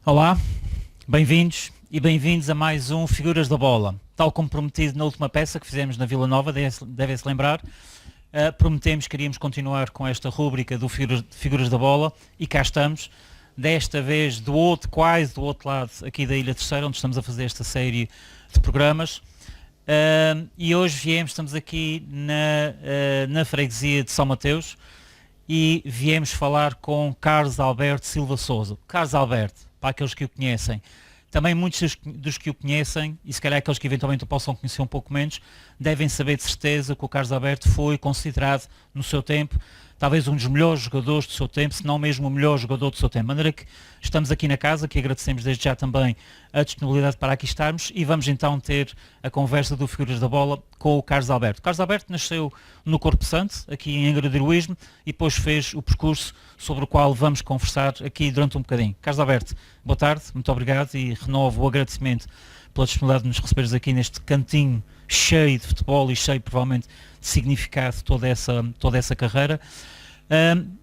Olá, bem-vindos e bem-vindos a mais um Figuras da Bola. Tal como prometido na última peça que fizemos na Vila Nova, devem-se lembrar, prometemos que queríamos continuar com esta rúbrica do Figuras da Bola e cá estamos, desta vez quase do outro lado aqui da Ilha Terceira, onde estamos a fazer esta série de programas. E hoje estamos aqui na freguesia de São Mateus e viemos falar com Carlos Alberto Silva Sousa. Carlos Alberto, para aqueles que o conhecem, também muitos dos que o conhecem, e se calhar aqueles que eventualmente o possam conhecer um pouco menos, devem saber de certeza que o Carlos Alberto foi considerado no seu tempo talvez um dos melhores jogadores do seu tempo, se não mesmo o melhor jogador do seu tempo. De maneira que estamos aqui na casa, que agradecemos desde já também a disponibilidade para aqui estarmos e vamos então ter a conversa do Figuras da Bola com o Carlos Alberto. O Carlos Alberto nasceu no Corpo Santo, aqui em Angra do Heroísmo, e depois fez o percurso sobre o qual vamos conversar aqui durante um bocadinho. Carlos Alberto, boa tarde, muito obrigado e renovo o agradecimento pela disponibilidade de nos receberes aqui neste cantinho cheio de futebol e cheio provavelmente de significado de toda essa carreira.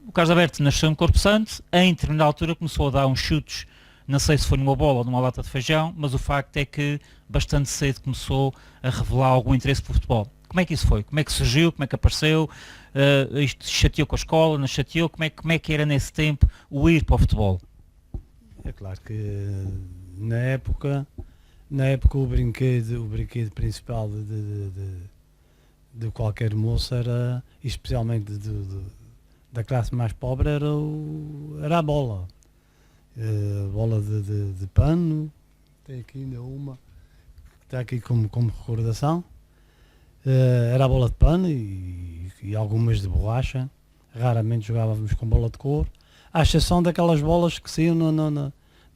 O Carlos Alberto nasceu no Corpo Santo, em determinada altura começou a dar uns chutes, não sei se foi numa bola ou numa lata de feijão, mas o facto é que bastante cedo começou a revelar algum interesse por futebol. Como é que isso foi? Como é que surgiu? Como é que apareceu? Isto chateou com a escola? Não chateou? Como é que era nesse tempo o ir para o futebol? É claro que na época o brinquedo principal de qualquer moço era, especialmente da classe mais pobre, era a bola. Bola de pano, tem aqui ainda uma que está aqui como recordação. Era a bola de pano e algumas de borracha. Raramente jogávamos com bola de couro, à exceção daquelas bolas que saíam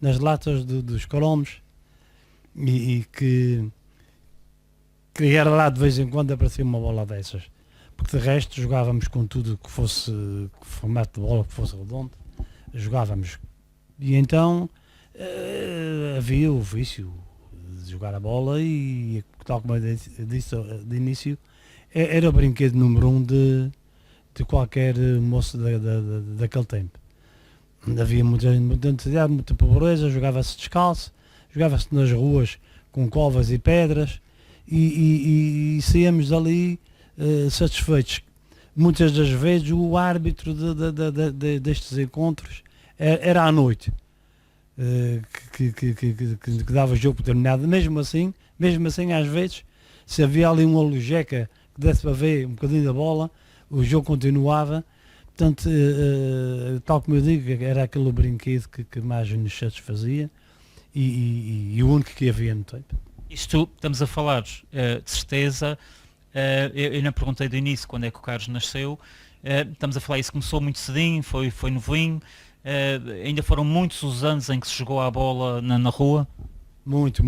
nas latas dos cromos e que era lá de vez em quando aparecia uma bola dessas, porque de resto jogávamos com tudo que fosse formato de bola, que fosse redondo, jogávamos. E então havia o vício de jogar a bola e, tal como eu disse de início, era o brinquedo número 1 de qualquer moço daquele tempo. Havia muita necessidade, muita pobreza, jogava-se descalço, jogava-se nas ruas com covas e pedras e saíamos dali satisfeitos. Muitas das vezes o árbitro destes encontros era à noite, que dava jogo determinado. Mesmo assim às vezes, se havia ali uma lojeca que desse para ver um bocadinho da bola, o jogo continuava. Portanto, tal como eu digo, era aquele brinquedo que mais nos satisfazia e o único que havia no tempo. Isto estamos a falar de certeza, eu não perguntei do início quando é que o Carlos nasceu, estamos a falar, isso começou muito cedinho, foi novinho, ainda foram muitos os anos em que se jogou a bola na rua? Muitos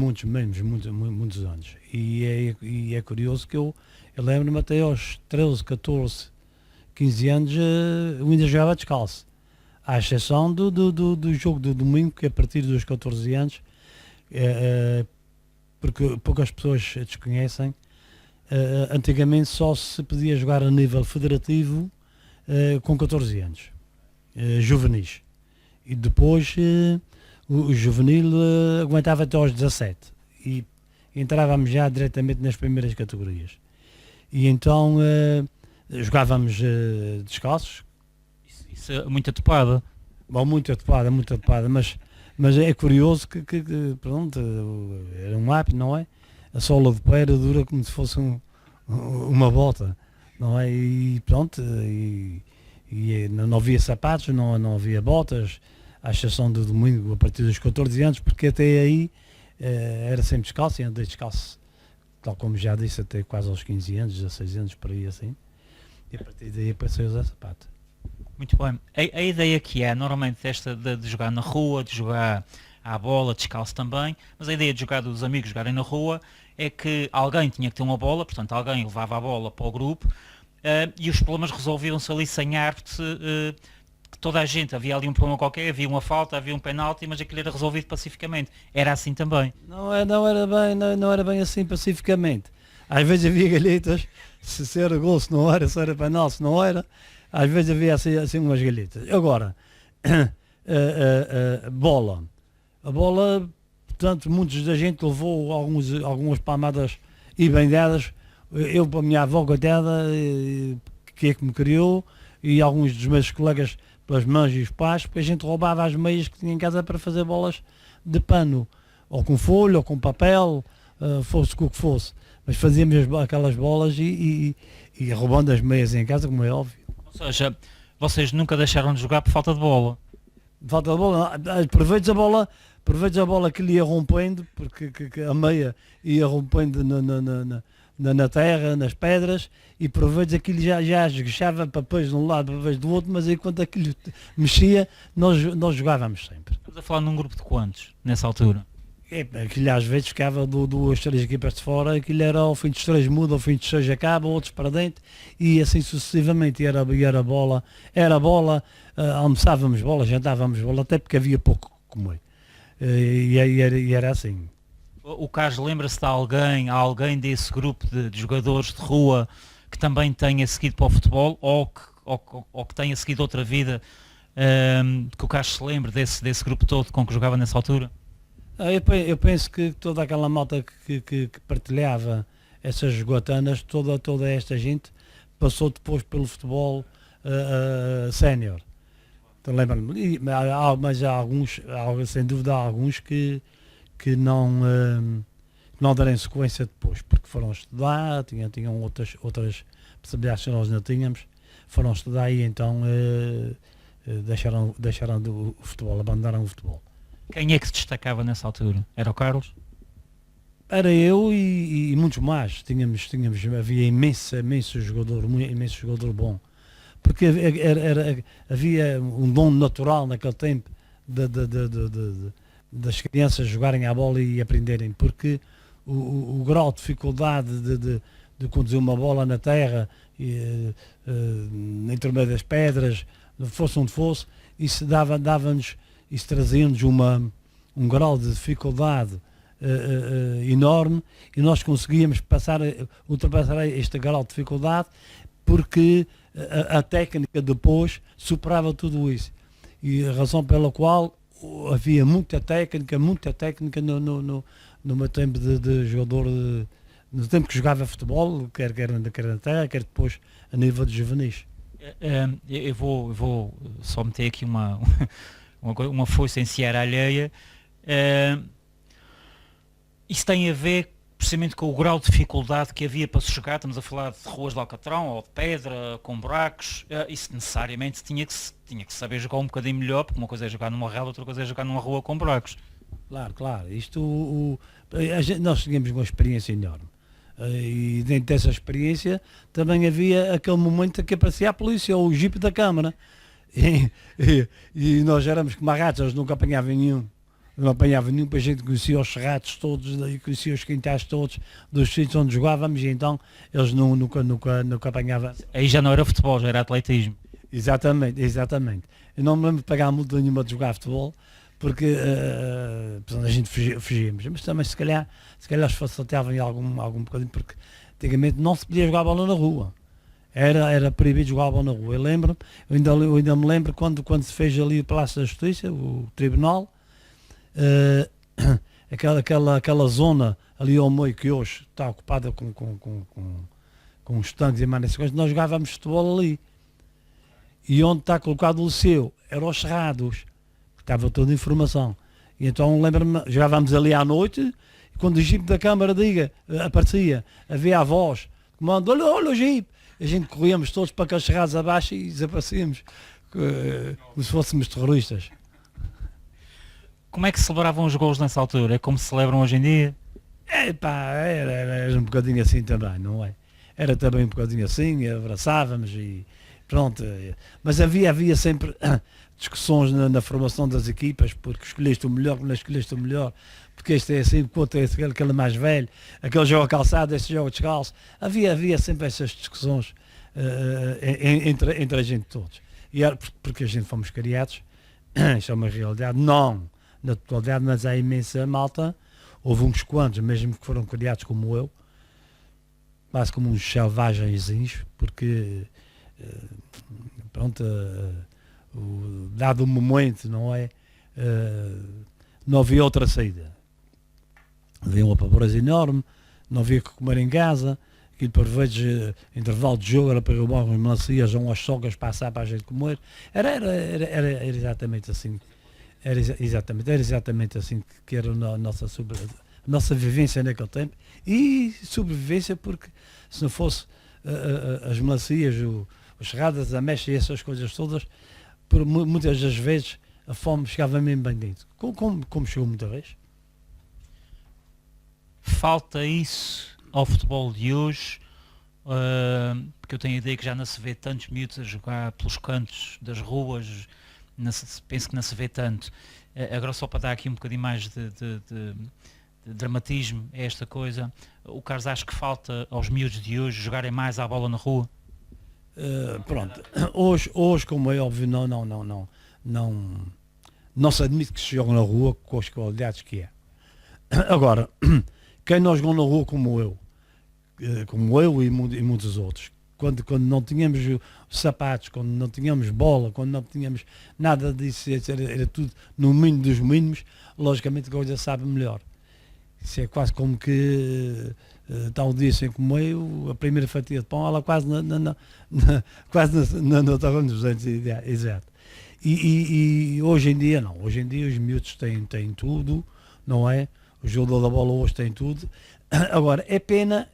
anos. E é curioso que eu lembro-me até aos 13, 14, 15 anos eu ainda jogava descalço, à exceção do jogo do domingo, que a partir dos 14 anos, porque poucas pessoas desconhecem, antigamente só se podia jogar a nível federativo com 14 anos, juvenis, e depois o juvenil aguentava até aos 17 e entrávamos já diretamente nas primeiras categorias. E então jogávamos descalços. Isso é muita topada. Bom, muita topada, mas é curioso que pronto, era um hábito, não é? A sola de pé era dura como se fosse uma bota, não é? E pronto, e não havia sapatos, não havia botas, à exceção do domingo, a partir dos 14 anos, porque até aí era sempre descalço, e andei descalço, tal como já disse, até quase aos 15 anos, 16 anos, por aí assim. E a partir daí passei a usar sapato. Muito bem. A ideia que é, normalmente, esta de jogar na rua, de jogar à bola, descalço também, mas a ideia de jogar dos amigos jogarem na rua é que alguém tinha que ter uma bola, portanto alguém levava a bola para o grupo e os problemas resolviam-se ali sem árbitro, toda a gente, havia ali um problema qualquer, havia uma falta, havia um penalti, mas aquilo era resolvido pacificamente. Era assim também. Não era bem assim pacificamente. Às vezes havia galhetas, se era gol, se não era, se era penal, se não era, às vezes havia assim umas galhetas. Agora, bola. A bola, portanto, muitos da gente levou algumas palmadas e bem dadas. Eu, para a minha avó, coitada, que é que me criou, e alguns dos meus colegas pelas mães e os pais, porque a gente roubava as meias que tinha em casa para fazer bolas de pano, ou com folha, ou com papel, fosse o que fosse. Mas fazíamos aquelas bolas e roubando as meias em casa, como é óbvio. Ou seja, vocês nunca deixaram de jogar por falta de bola. Falta de bola, aproveites a bola que lhe ia rompendo, porque que a meia ia rompendo na terra, nas pedras, e aproveites aquilo já esguichava papéis de um lado, papéis do outro, mas enquanto aquilo mexia, nós jogávamos sempre. Estamos a falar num grupo de quantos, nessa altura? Aquilo às vezes ficava duas, três equipas de fora, aquilo era ao fim dos três muda, ao fim dos seis acaba, outros para dentro, e assim sucessivamente, e era bola, almoçávamos bola, jantávamos bola, até porque havia pouco comer. E era assim. O Carlos lembra-se de alguém desse grupo de jogadores de rua que também tenha seguido para o futebol ou que tenha seguido outra vida, que o Carlos se lembre desse grupo todo com que jogava nessa altura? Eu penso que toda aquela malta que partilhava essas esgotanas, toda esta gente passou depois pelo futebol sénior. Então, lembro-me, mas há alguns, sem dúvida há alguns que não deram sequência depois, porque foram estudar, tinham outras possibilidades que nós não tínhamos, foram estudar e então deixaram o futebol, abandonaram o futebol. Quem é que se destacava nessa altura? Era o Carlos? Era eu e muitos mais. Havia imenso jogador bom. Porque havia um dom natural naquele tempo das crianças jogarem à bola e aprenderem. Porque o grau de dificuldade de conduzir uma bola na terra, entre meio das pedras, fosse onde fosse, isso dava-nos. Isso trazia-nos um grau de dificuldade enorme e nós conseguíamos ultrapassar este grau de dificuldade porque a técnica depois superava tudo isso. E a razão pela qual havia muita técnica no meu tempo de jogador, no tempo que jogava futebol, quer na terra, quer depois a nível de juvenis. Eu vou só meter aqui uma foice em seara alheia. Isso tem a ver precisamente com o grau de dificuldade que havia para se jogar. Estamos a falar de ruas de alcatrão ou de pedra, com buracos. Isso necessariamente tinha que saber jogar um bocadinho melhor, porque uma coisa é jogar numa relva, outra coisa é jogar numa rua com buracos. Claro. Nós tínhamos uma experiência enorme. E dentro dessa experiência também havia aquele momento que aparecia a polícia, ou o jipe da Câmara. E nós éramos como ratos, nunca apanhavam nenhum. Não apanhava nenhum, para a gente conhecia os serratos todos, e conhecia os quintais todos dos sítios onde jogávamos, e então eles nunca apanhavam. Aí já não era futebol, já era atletismo. Exatamente. Eu não me lembro de pagar multa nenhuma de jogar futebol, porque a gente fugíamos. Mas também se calhar se facilitavam algum bocadinho, porque antigamente não se podia jogar bola na rua. Era proibido jogar bola na rua. Eu ainda me lembro quando se fez ali o Palácio da Justiça, o Tribunal, aquela zona ali ao meio que hoje está ocupada com os tanques e mais coisas, nós jogávamos futebol ali. E onde está colocado o liceu eram os cerrados, estava toda a informação. E então lembro-me, jogávamos ali à noite, e quando o jipe da Câmara aparecia, havia a voz, comando, olha o jipe, a gente corríamos todos para aqueles cerrados abaixo e desaparecíamos, como se fôssemos terroristas. Como é que se celebravam os gols nessa altura? É como se celebram hoje em dia? Era um bocadinho assim também, não é? Era também um bocadinho assim, abraçávamos e pronto. Mas havia sempre discussões na formação das equipas, porque escolheste o melhor, não escolheste o melhor, porque este é assim, quanto é aquele mais velho, aquele joga calçado, este joga descalço. Havia sempre essas discussões entre a gente todos. E era porque a gente fomos criados, isso é uma realidade, não na totalidade, mas há imensa malta, houve uns quantos, mesmo que foram criados como eu, quase como uns selvagenzinhos, porque pronto, dado o momento, não é? não havia outra saída. Havia uma pavores enorme, não havia que comer em casa, aquilo por vezes, intervalo de jogo, era para roubar umas melancias ou umas sogas passar para a gente comer. Era exatamente assim. Era exatamente assim que era a nossa vivência naquele tempo. E sobrevivência porque se não fosse as melancias, os serradas, a mecha e essas coisas todas, por muitas das vezes a fome chegava mesmo bem dentro. Como chegou muita vez. Falta isso ao futebol de hoje, porque eu tenho a ideia que já não se vê tantos miúdos a jogar pelos cantos das ruas, penso que não se vê tanto. Agora só para dar aqui um bocadinho mais de dramatismo a esta coisa, o Carlos acha que falta aos miúdos de hoje jogarem mais à bola na rua? Pronto, hoje como é óbvio, não se admite que se joga na rua com as qualidades que é. Agora, quem não jogou na rua como eu e muitos outros, quando não tínhamos sapatos, quando não tínhamos bola, quando não tínhamos nada disso, era tudo no mínimo dos mínimos, logicamente que hoje sabe melhor. Isso é quase como que está um dia sem comer, a primeira fatia de pão, ela quase não estava nos 200, exato. E hoje em dia não, hoje em dia os miúdos têm tudo, não é? O jogador da bola hoje tem tudo. Agora, é pena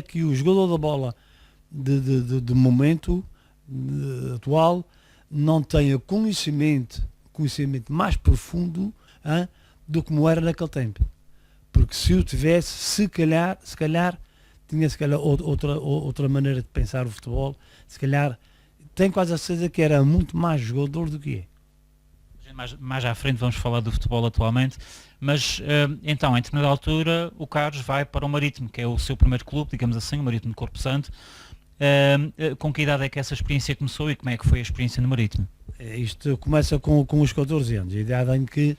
que o jogador da bola de momento atual não tenha conhecimento mais profundo do que era naquele tempo. Porque se o tivesse, se calhar tinha outra maneira de pensar o futebol, se calhar tenho quase a certeza que era muito mais jogador do que é. Mais à frente vamos falar do futebol atualmente, mas então, em determinada altura, o Carlos vai para o Marítimo, que é o seu primeiro clube, digamos assim, o Marítimo de Corpo Santo. Com que idade é que essa experiência começou e como é que foi a experiência no Marítimo? Isto começa com os 14 anos, a idade em que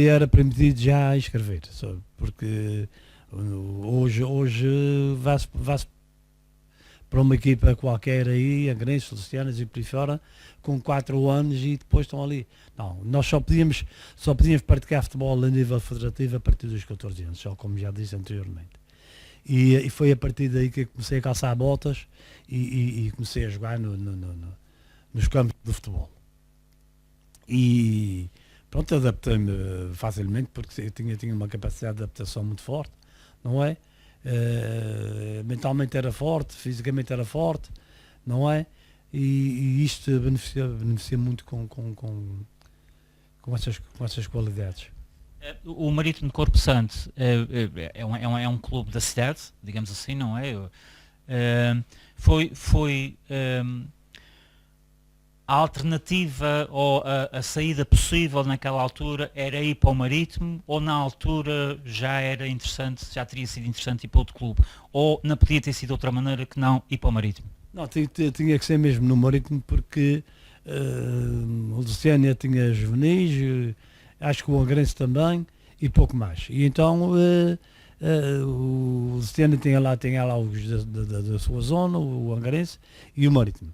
era permitido já escrever, porque hoje vai-se para uma equipa qualquer aí, a Grense, Lucianas e por aí fora, com 4 anos e depois estão ali. Não, nós só podíamos praticar futebol a nível federativo a partir dos 14 anos, só como já disse anteriormente. E foi a partir daí que eu comecei a calçar botas e comecei a jogar nos campos de futebol. E pronto, adaptei-me facilmente porque eu tinha uma capacidade de adaptação muito forte, não é? Mentalmente era forte, fisicamente era forte, não é? E isto beneficia muito com essas qualidades. O Marítimo de Corpo Santo é um clube da cidade, digamos assim, não é? Foi a alternativa ou a saída possível naquela altura era ir para o Marítimo, ou na altura já era interessante, já teria sido interessante ir para outro clube, ou não podia ter sido de outra maneira que não ir para o Marítimo? Não, tinha que ser mesmo no Marítimo porque o Luciânia tinha juvenis, acho que o Angrense também e pouco mais. E então o Luciânia tinha lá os da sua zona, o Angrense e o Marítimo.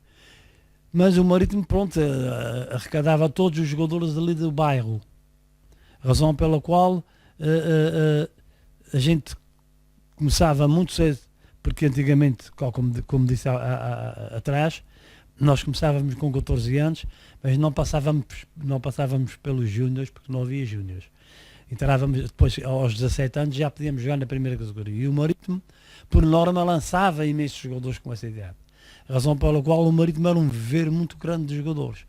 Mas o Marítimo, pronto, arrecadava todos os jogadores ali do bairro. Razão pela qual a gente começava muito cedo, porque antigamente, como disse atrás, nós começávamos com 14 anos, mas não passávamos pelos júniores, porque não havia júniores. Entrávamos depois, aos 17 anos, já podíamos jogar na primeira categoria. E o Marítimo, por norma, lançava imensos jogadores com essa idade. Razão pela qual o Marítimo era um viver muito grande de jogadores.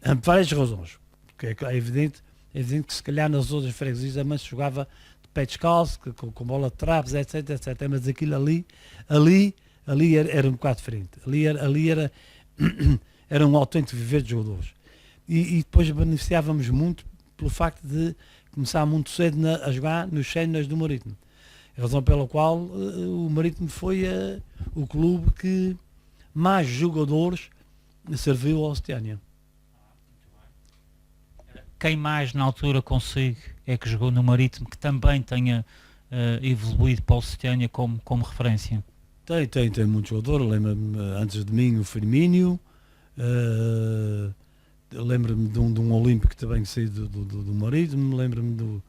Por várias razões. Porque é evidente que se calhar nas outras freguesias também se jogava de pé descalço, com bola de trapos, etc. Mas aquilo ali era um bocado diferente. Ali era um autêntico viver de jogadores. E depois beneficiávamos muito pelo facto de começar muito cedo a jogar nos séniores do Marítimo. Razão pela qual o Marítimo foi o clube que mais jogadores serviu ao Oceania. Quem mais na altura consigo é que jogou no Marítimo que também tenha evoluído para o Oceania como referência? Tem muito jogador, lembro-me antes de mim o Firmínio, lembro-me de um Olímpico também que saiu do Marítimo, lembro-me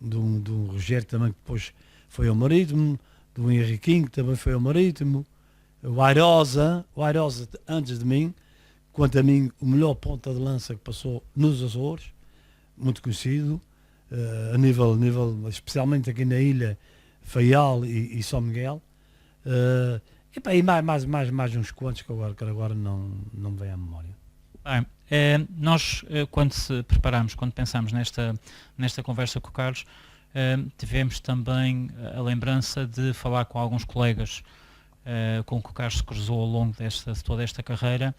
de um Rogério também que depois foi ao Marítimo, do Henriquinho que também foi ao Marítimo, o Airosa antes de mim, quanto a mim o melhor ponta de lança que passou nos Açores, muito conhecido, a nível, especialmente aqui na ilha, Faial e São Miguel. E mais uns quantos que agora não me vem à memória. Bem, nós quando quando pensamos nesta conversa com o Carlos, tivemos também a lembrança de falar com alguns colegas com que o Carlos se cruzou ao longo de toda esta carreira,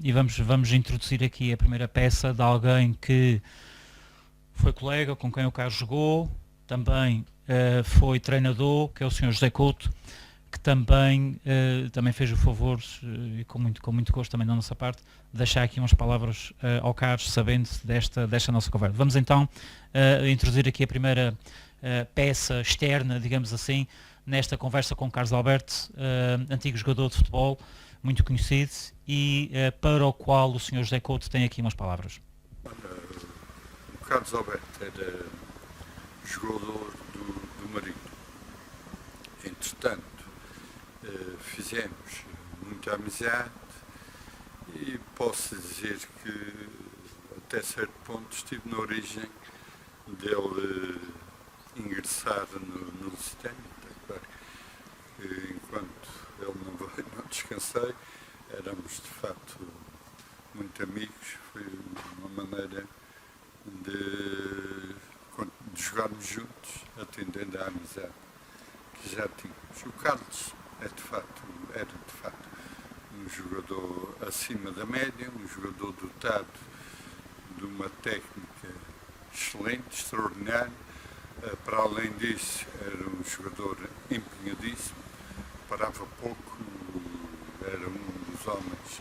e vamos introduzir aqui a primeira peça de alguém que foi colega, com quem o Carlos jogou, também foi treinador, que é o Sr. José Couto, que também fez o favor, e com muito gosto também da nossa parte, de deixar aqui umas palavras ao Carlos, sabendo desta nossa conversa. Vamos então introduzir aqui a primeira peça externa, digamos assim, nesta conversa com Carlos Alberto, antigo jogador de futebol, muito conhecido, e para o qual o Sr. José Couto tem aqui umas palavras. O Carlos Alberto era jogador do Marítimo. Entretanto, fizemos muita amizade e posso dizer que até certo ponto estive na origem dele ingressar no Lusitânia. Enquanto ele não veio, não descansei, éramos de facto muito amigos, foi uma maneira de jogarmos juntos, atendendo à amizade que já tínhamos. O Carlos era de facto um jogador acima da média, um jogador dotado de uma técnica excelente, extraordinária. Para além disso, era um jogador empenhadíssimo, parava pouco, era um dos homens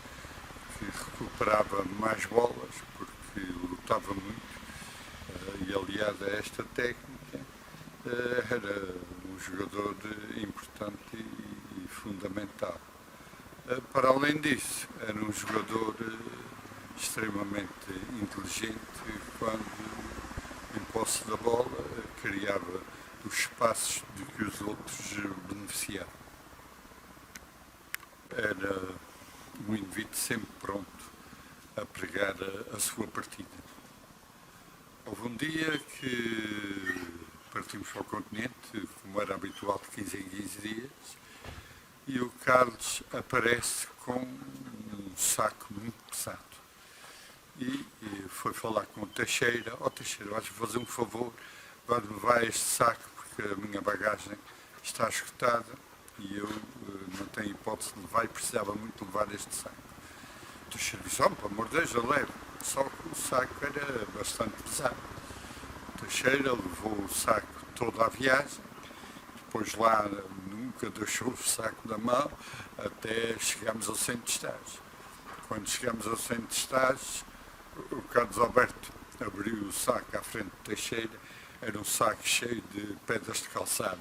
que recuperava mais bolas, porque lutava muito, e aliado a esta técnica, era um jogador importante e fundamental. Para além disso, era um jogador extremamente inteligente, quando em posse da bola criava os espaços de que os outros beneficiavam. Era um indivíduo sempre pronto a pregar a sua partida. Houve um dia que partimos para o continente, como era habitual, de 15 em 15 dias, e o Carlos aparece com um saco muito pesado. E foi falar com o Teixeira: ó Teixeira, vais fazer um favor, vai levar este saco, porque a minha bagagem está esgotada e eu não tenho hipótese de levar e precisava muito levar este saco. O Teixeira disse: pelo amor de Deus, eu levo. Só que o saco era bastante pesado. O Teixeira levou o saco toda a viagem, depois lá nunca deixou o saco da mão, até chegámos ao centro de estágio. Quando chegamos ao centro de estágio, o Carlos Alberto abriu o saco à frente de Teixeira, era um saco cheio de pedras de calçada.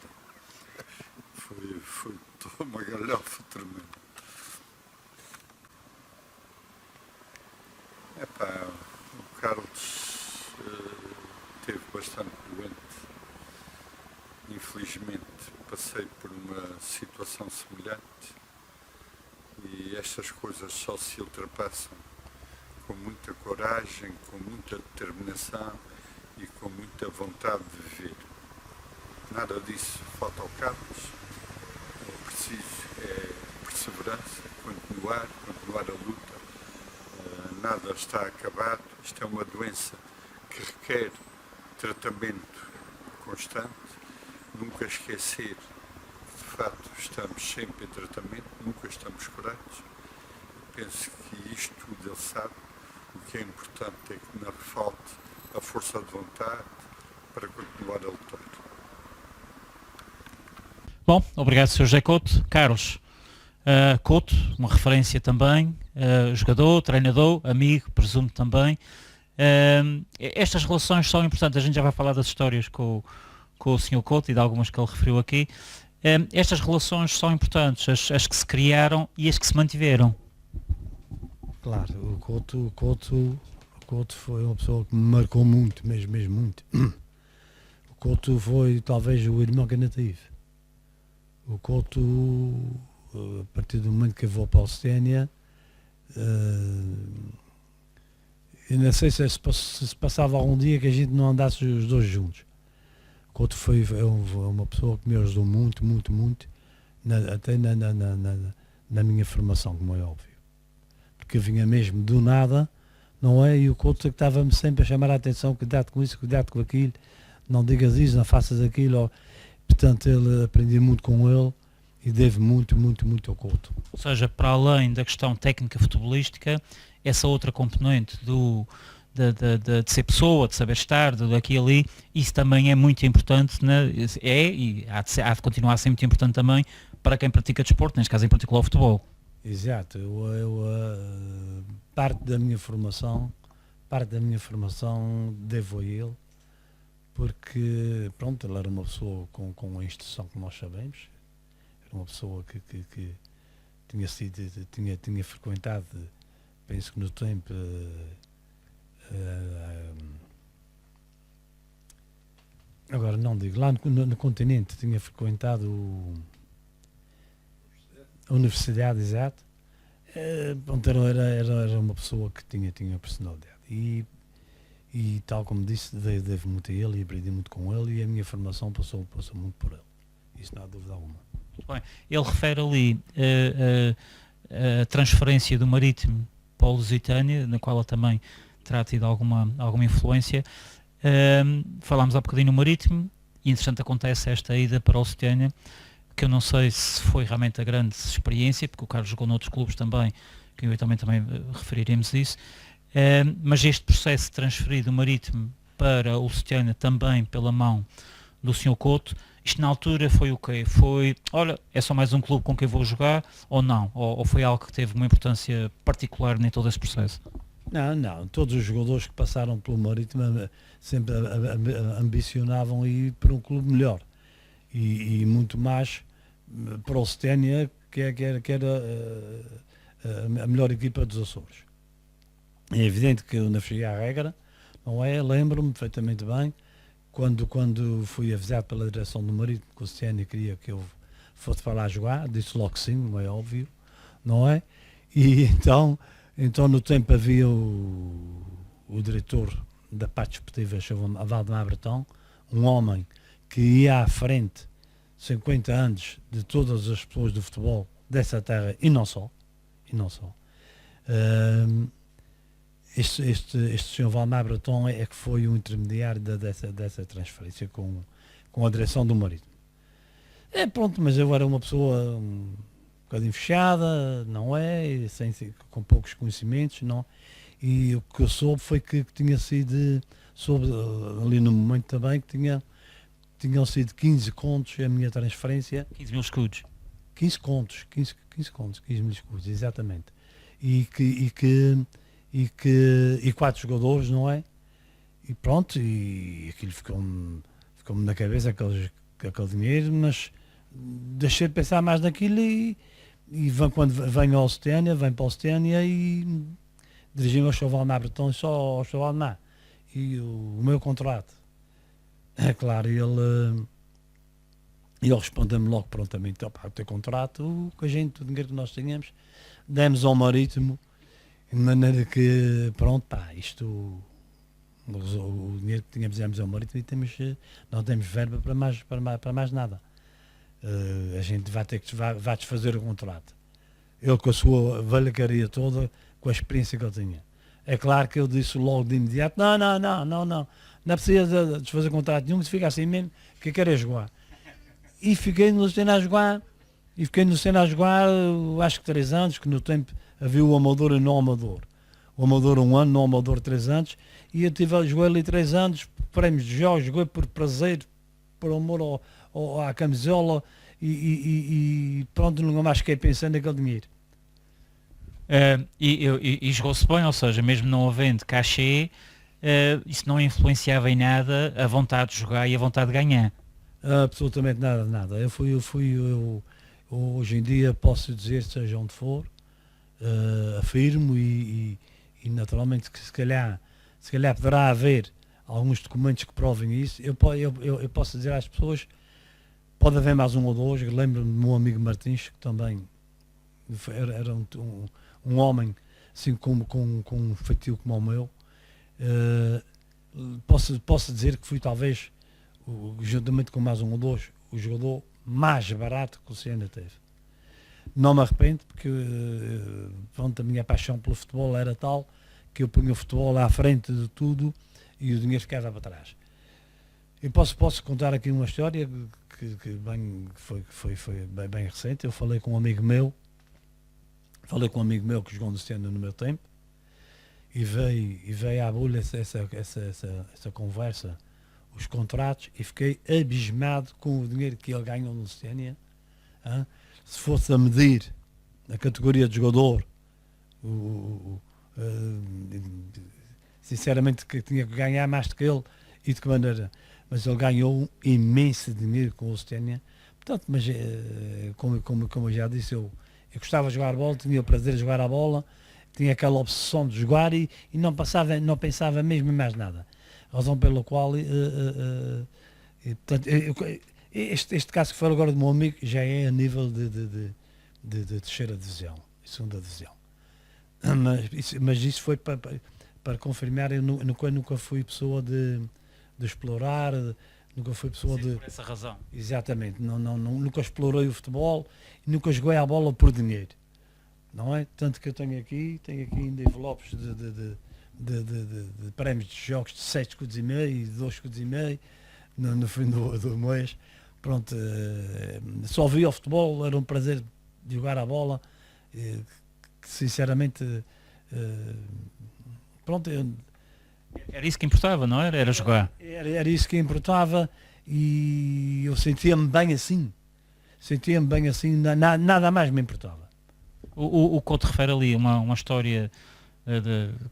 Foi toda uma galhofa tremenda. O Carlos esteve bastante doente. Infelizmente passei por uma situação semelhante, e estas coisas só se ultrapassam com muita coragem, com muita determinação e com muita vontade de viver. Nada disso falta ao Carlos. É preciso perseverança, continuar a luta. Nada está acabado. Isto é uma doença que requer tratamento constante. Nunca esquecer que, de facto, estamos sempre em tratamento, nunca estamos curados. Penso que isto tudo ele sabe. O que é importante é que não falte a força de vontade para continuar a lutar. Bom, obrigado, Sr. José Couto. Carlos Couto, uma referência também, jogador, treinador, amigo, presumo também. Estas relações são importantes, a gente já vai falar das histórias com o Sr. Couto e de algumas que ele referiu aqui. Estas relações são importantes, as que se criaram e as que se mantiveram. Claro, o Couto foi uma pessoa que me marcou muito, mesmo muito. O Couto foi talvez o irmão que eu não tive. O Couto, a partir do momento que eu vou para a Osténia, eu não sei se passava algum dia que a gente não andasse os dois juntos. O Couto é uma pessoa que me ajudou muito, até na minha formação, como é óbvio. Porque eu vinha mesmo do nada, não é? E o Couto que estava-me sempre a chamar a atenção, cuidado com isso, cuidado com aquilo, não digas isso, não faças aquilo. Portanto, ele aprendi muito com ele e devo muito ao Couto. Ou seja, para além da questão técnica futebolística, essa outra componente de ser pessoa, de saber estar, daqui e ali, isso também é muito importante, né? E há de continuar a ser muito importante também para quem pratica desporto, neste caso em particular o futebol. Exato, parte da minha formação devo a ele, porque pronto, ele era uma pessoa com a instrução que nós sabemos, era uma pessoa que tinha frequentado, penso que no tempo, agora não digo, lá no continente tinha frequentado a universidade, exato. Pronto, era uma pessoa que tinha personalidade e tal como disse, devo muito a ele e aprendi muito com ele e a minha formação passou muito por ele, isso não há dúvida alguma. Muito bem. Ele refere ali a transferência do Marítimo para o Lusitânia, na qual ele também terá tido alguma influência. Falámos há bocadinho no Marítimo e entretanto acontece esta ida para o Lusitânia, que eu não sei se foi realmente a grande experiência, porque o Carlos jogou noutros clubes também, que eu também referiremos isso, mas este processo de transferir do Marítimo para o Lusitânia também pela mão do Sr. Couto, isto na altura foi o quê? Foi, olha, é só mais um clube com quem vou jogar, ou não? Ou foi algo que teve uma importância particular em todo esse processo? Não, todos os jogadores que passaram pelo Marítimo sempre ambicionavam ir para um clube melhor. E muito mais para o Lusitânia, que era a melhor equipa dos Açores. É evidente que eu não cheguei à regra, não é? Lembro-me perfeitamente bem, quando fui avisado pela direção do Marítimo que o Lusitânia queria que eu fosse para lá jogar, disse logo que sim, não é óbvio, não é? E então no tempo havia o diretor da parte esportiva, chamava Valdemar Bretão, um homem que ia à frente 50 anos de todas as pessoas do futebol dessa terra e não só. Este senhor Valdemar Bretão é que foi o intermediário dessa transferência com a direção do Marítimo. Pronto, mas eu era uma pessoa um bocadinho fechada, não é? Com poucos conhecimentos, não. E o que eu soube foi que tinha sido, soube ali no momento também, que tinham sido 15 contos a minha transferência. 15 mil escudos. 15 mil escudos, exatamente. E 4 jogadores, não é? E pronto, e aquilo ficou-me na cabeça aquele dinheiro, mas deixei de pensar mais naquilo e quando venho ao Lusitânia, venho para o Lusitânia e dirigi-me ao Valdemar Bretão e só ao Valdemar. E o meu contrato. É claro, ele respondeu-me logo prontamente, o teu contrato, o dinheiro que nós tínhamos, demos ao Marítimo, de maneira que, pronto, o dinheiro que tínhamos demos ao Marítimo e não temos verba para mais nada. A gente vai desfazer o contrato. Ele com a sua velhacaria toda, com a experiência que ele tinha. É claro que eu disse logo de imediato, não precisa desfazer contrato nenhum, que se fica assim mesmo, que eu quero é jogar. E fiquei no Lusitânia a jogar, acho que 3 anos, que no tempo havia o Amador e não o Amador. O Amador 1 ano, não o Amador 3 anos, e eu joguei ali 3 anos, prémios de jogos, joguei por prazer, por amor à camisola, e pronto, nunca mais fiquei pensando naquele dinheiro. E jogou-se bem, ou seja, mesmo não havendo cachê, isso não influenciava em nada a vontade de jogar e a vontade de ganhar. Absolutamente nada. Eu hoje em dia posso dizer, seja onde for, afirmo e naturalmente que se calhar poderá haver alguns documentos que provem isso. Eu posso dizer às pessoas, pode haver mais um ou dois. Lembro-me do meu amigo Martins, que também era um homem assim com um feitio como o meu. Posso dizer que fui talvez, juntamente com mais um ou dois, o jogador mais barato que o Luciana teve. Não me arrependo, porque pronto, a minha paixão pelo futebol era tal que eu punha o futebol à frente de tudo e o dinheiro ficava para trás. Eu posso contar aqui uma história que foi bem recente. Eu falei com um amigo meu que jogou no Luciana no meu tempo, e veio à bolha essa conversa, os contratos, e fiquei abismado com o dinheiro que ele ganhou no Luciana. Se fosse a medir a categoria de jogador, sinceramente que tinha que ganhar mais do que ele, e de que maneira, mas ele ganhou um imenso dinheiro com o Luciana. Portanto, mas como eu já disse, eu gostava de jogar bola, tinha o prazer de jogar a bola, tinha aquela obsessão de jogar e não pensava mesmo em mais nada. Razão pela qual portanto, este caso que foi agora do meu amigo já é a nível de terceira divisão, segunda divisão. Mas isso foi para confirmar. Eu nunca fui pessoa de explorar, nunca fui pessoa de... Por essa razão. Exatamente, nunca explorei o futebol, nunca joguei a bola por dinheiro. Não é? Tanto que eu tenho aqui ainda envelopes de prémios de jogos de 7 escudos e meio e 2 escudos e meio no fim do mês. Pronto, só via o futebol, era um prazer de jogar a bola, que sinceramente, pronto... Era isso que importava, não era? Era jogar. Era isso que importava, e eu sentia-me bem assim, nada mais me importava. O Couto refere ali uma história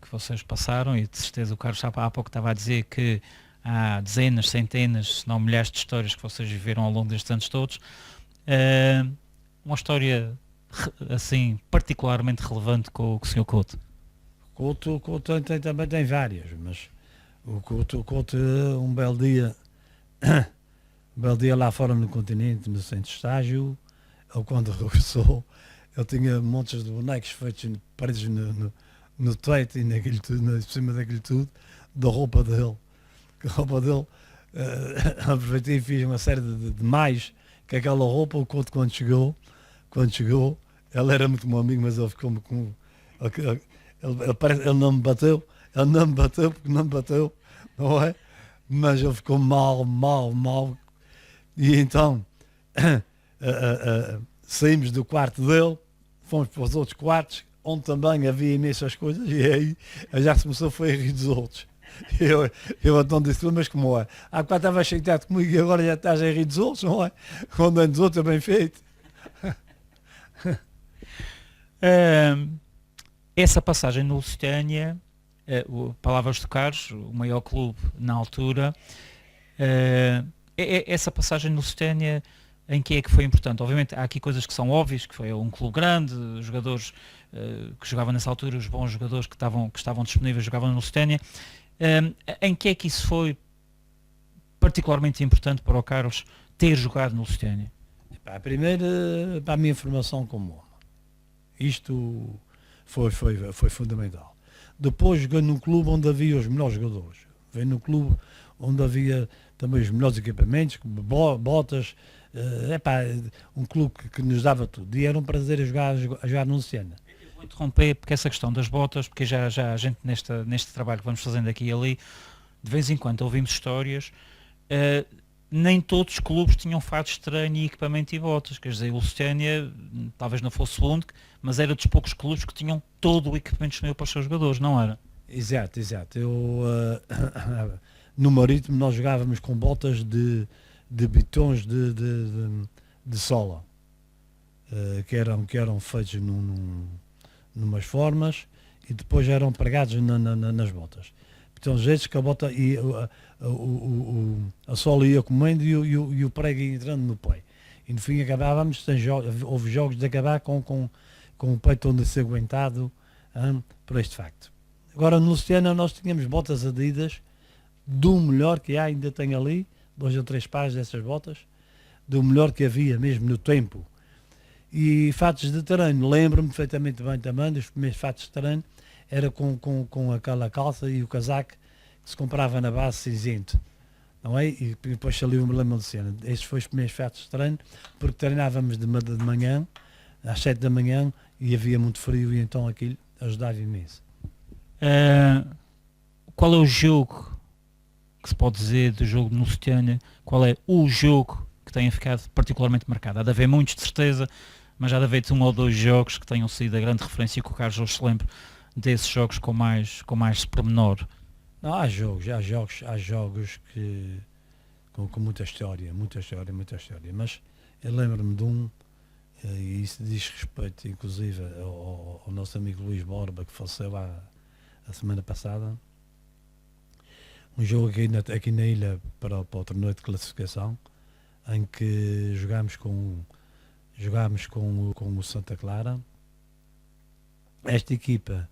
que vocês passaram, e de certeza o Carlos há pouco estava a dizer que há dezenas, centenas, se não milhares de histórias que vocês viveram ao longo destes anos todos. Uma história assim particularmente relevante com o Sr. Couto. O Couto também tem várias, mas o Couto um belo dia lá fora no continente, no centro de estágio, ele quando regressou, ele tinha montes de bonecos feitos paredes no teto e naquilo tudo, por cima daquilo tudo, da roupa dele. Aproveitei e fiz uma série de mais que aquela roupa. O Couto quando chegou, ele era muito meu amigo, mas ele ficou-me com... Ele não me bateu porque não me bateu, não é? Mas ele ficou mal. E então saímos do quarto dele, fomos para os outros quartos, onde também havia imensas coisas, e aí já se começou a rir dos outros. Eu então disse, mas como é? Há bocado estava chateado comigo e agora já estás a rir dos outros, não é? Quando é dos outros é bem feito. Essa passagem no Lusitânia, palavras do Carlos, o maior clube na altura, essa passagem no Lusitânia, em que é que foi importante? Obviamente há aqui coisas que são óbvias, que foi um clube grande, jogadores que jogavam nessa altura, os bons jogadores que estavam disponíveis jogavam no Lusitânia. Em que é que isso foi particularmente importante para o Carlos ter jogado no Lusitânia? Primeiro, para a minha formação como homem. Isto foi fundamental. Depois joguei num clube onde havia os melhores jogadores. Veio num clube onde havia também os melhores equipamentos, botas, um clube que nos dava tudo. E era um prazer a jogar no Luciana. Vou interromper porque essa questão das botas, porque já a gente neste trabalho que vamos fazendo aqui e ali, de vez em quando ouvimos histórias, nem todos os clubes tinham fato estranho e equipamento e botas, quer dizer, o Lusitânia talvez não fosse o único, mas era dos poucos clubes que tinham todo o equipamento disponível para os seus jogadores, não era? Exato. Eu, no Marítimo nós jogávamos com botas de bitons de sola, que eram feitos numas formas e depois eram pregados nas botas. Então, jeitos que a bota a sola ia comendo e o prego ia entrando no pé. E no fim acabávamos, houve jogos de acabar com com o peito onde se aguentado por este facto. Agora no Luciana nós tínhamos botas Adidas do melhor que há, ainda tenho ali 2 ou 3 pares dessas botas, do melhor que havia mesmo no tempo. E fatos de treino, lembro-me perfeitamente bem também dos primeiros fatos de treino, era com aquela calça e o casaco que se comprava na base cinzento, não é? E depois saiu uma lema de cena. Estes foram os primeiros fatos de treino, porque treinávamos de manhã, às 7 da manhã, e havia muito frio, e então aquilo ajudava imenso. Qual é o jogo que se pode dizer do jogo no Setúbal? Qual é o jogo que tenha ficado particularmente marcado? Há de haver muitos, de certeza, mas já de haver 1 ou 2 jogos que tenham sido a grande referência e que o Carlos hoje se lembre desses jogos com mais pormenor. Não, há jogos que com muita história, mas eu lembro-me de um, e isso diz respeito inclusive ao nosso amigo Luís Borba, que faleceu a semana passada. Um jogo aqui na ilha para o torneio de classificação, em que jogámos com o Santa Clara. Esta equipa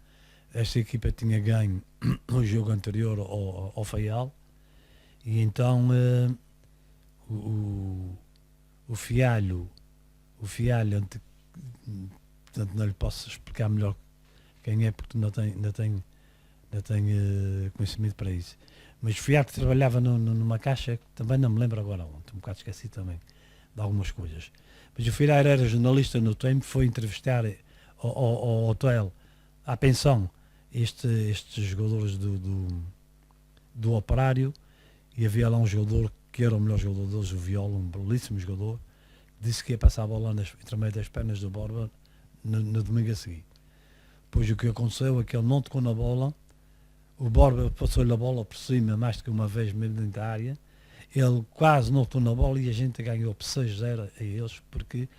tinha ganho o jogo anterior ao Faial, e então o Fialho, portanto não lhe posso explicar melhor quem é, porque não tenho conhecimento para isso. Mas o Fialho trabalhava numa caixa, que também não me lembro agora onde, um bocado esqueci também de algumas coisas. Mas o Fialho era jornalista no tempo, foi entrevistar ao hotel, à pensão, estes jogadores do Operário, e havia lá um jogador que era o melhor jogador deles, o Viola, um belíssimo jogador, que disse que ia passar a bola entre meio das pernas do Borba no domingo a seguir. Pois o que aconteceu é que ele não tocou na bola, o Borba passou-lhe a bola por cima mais do que uma vez mesmo dentro da área, ele quase não tocou na bola e a gente ganhou por 6-0 a eles, porque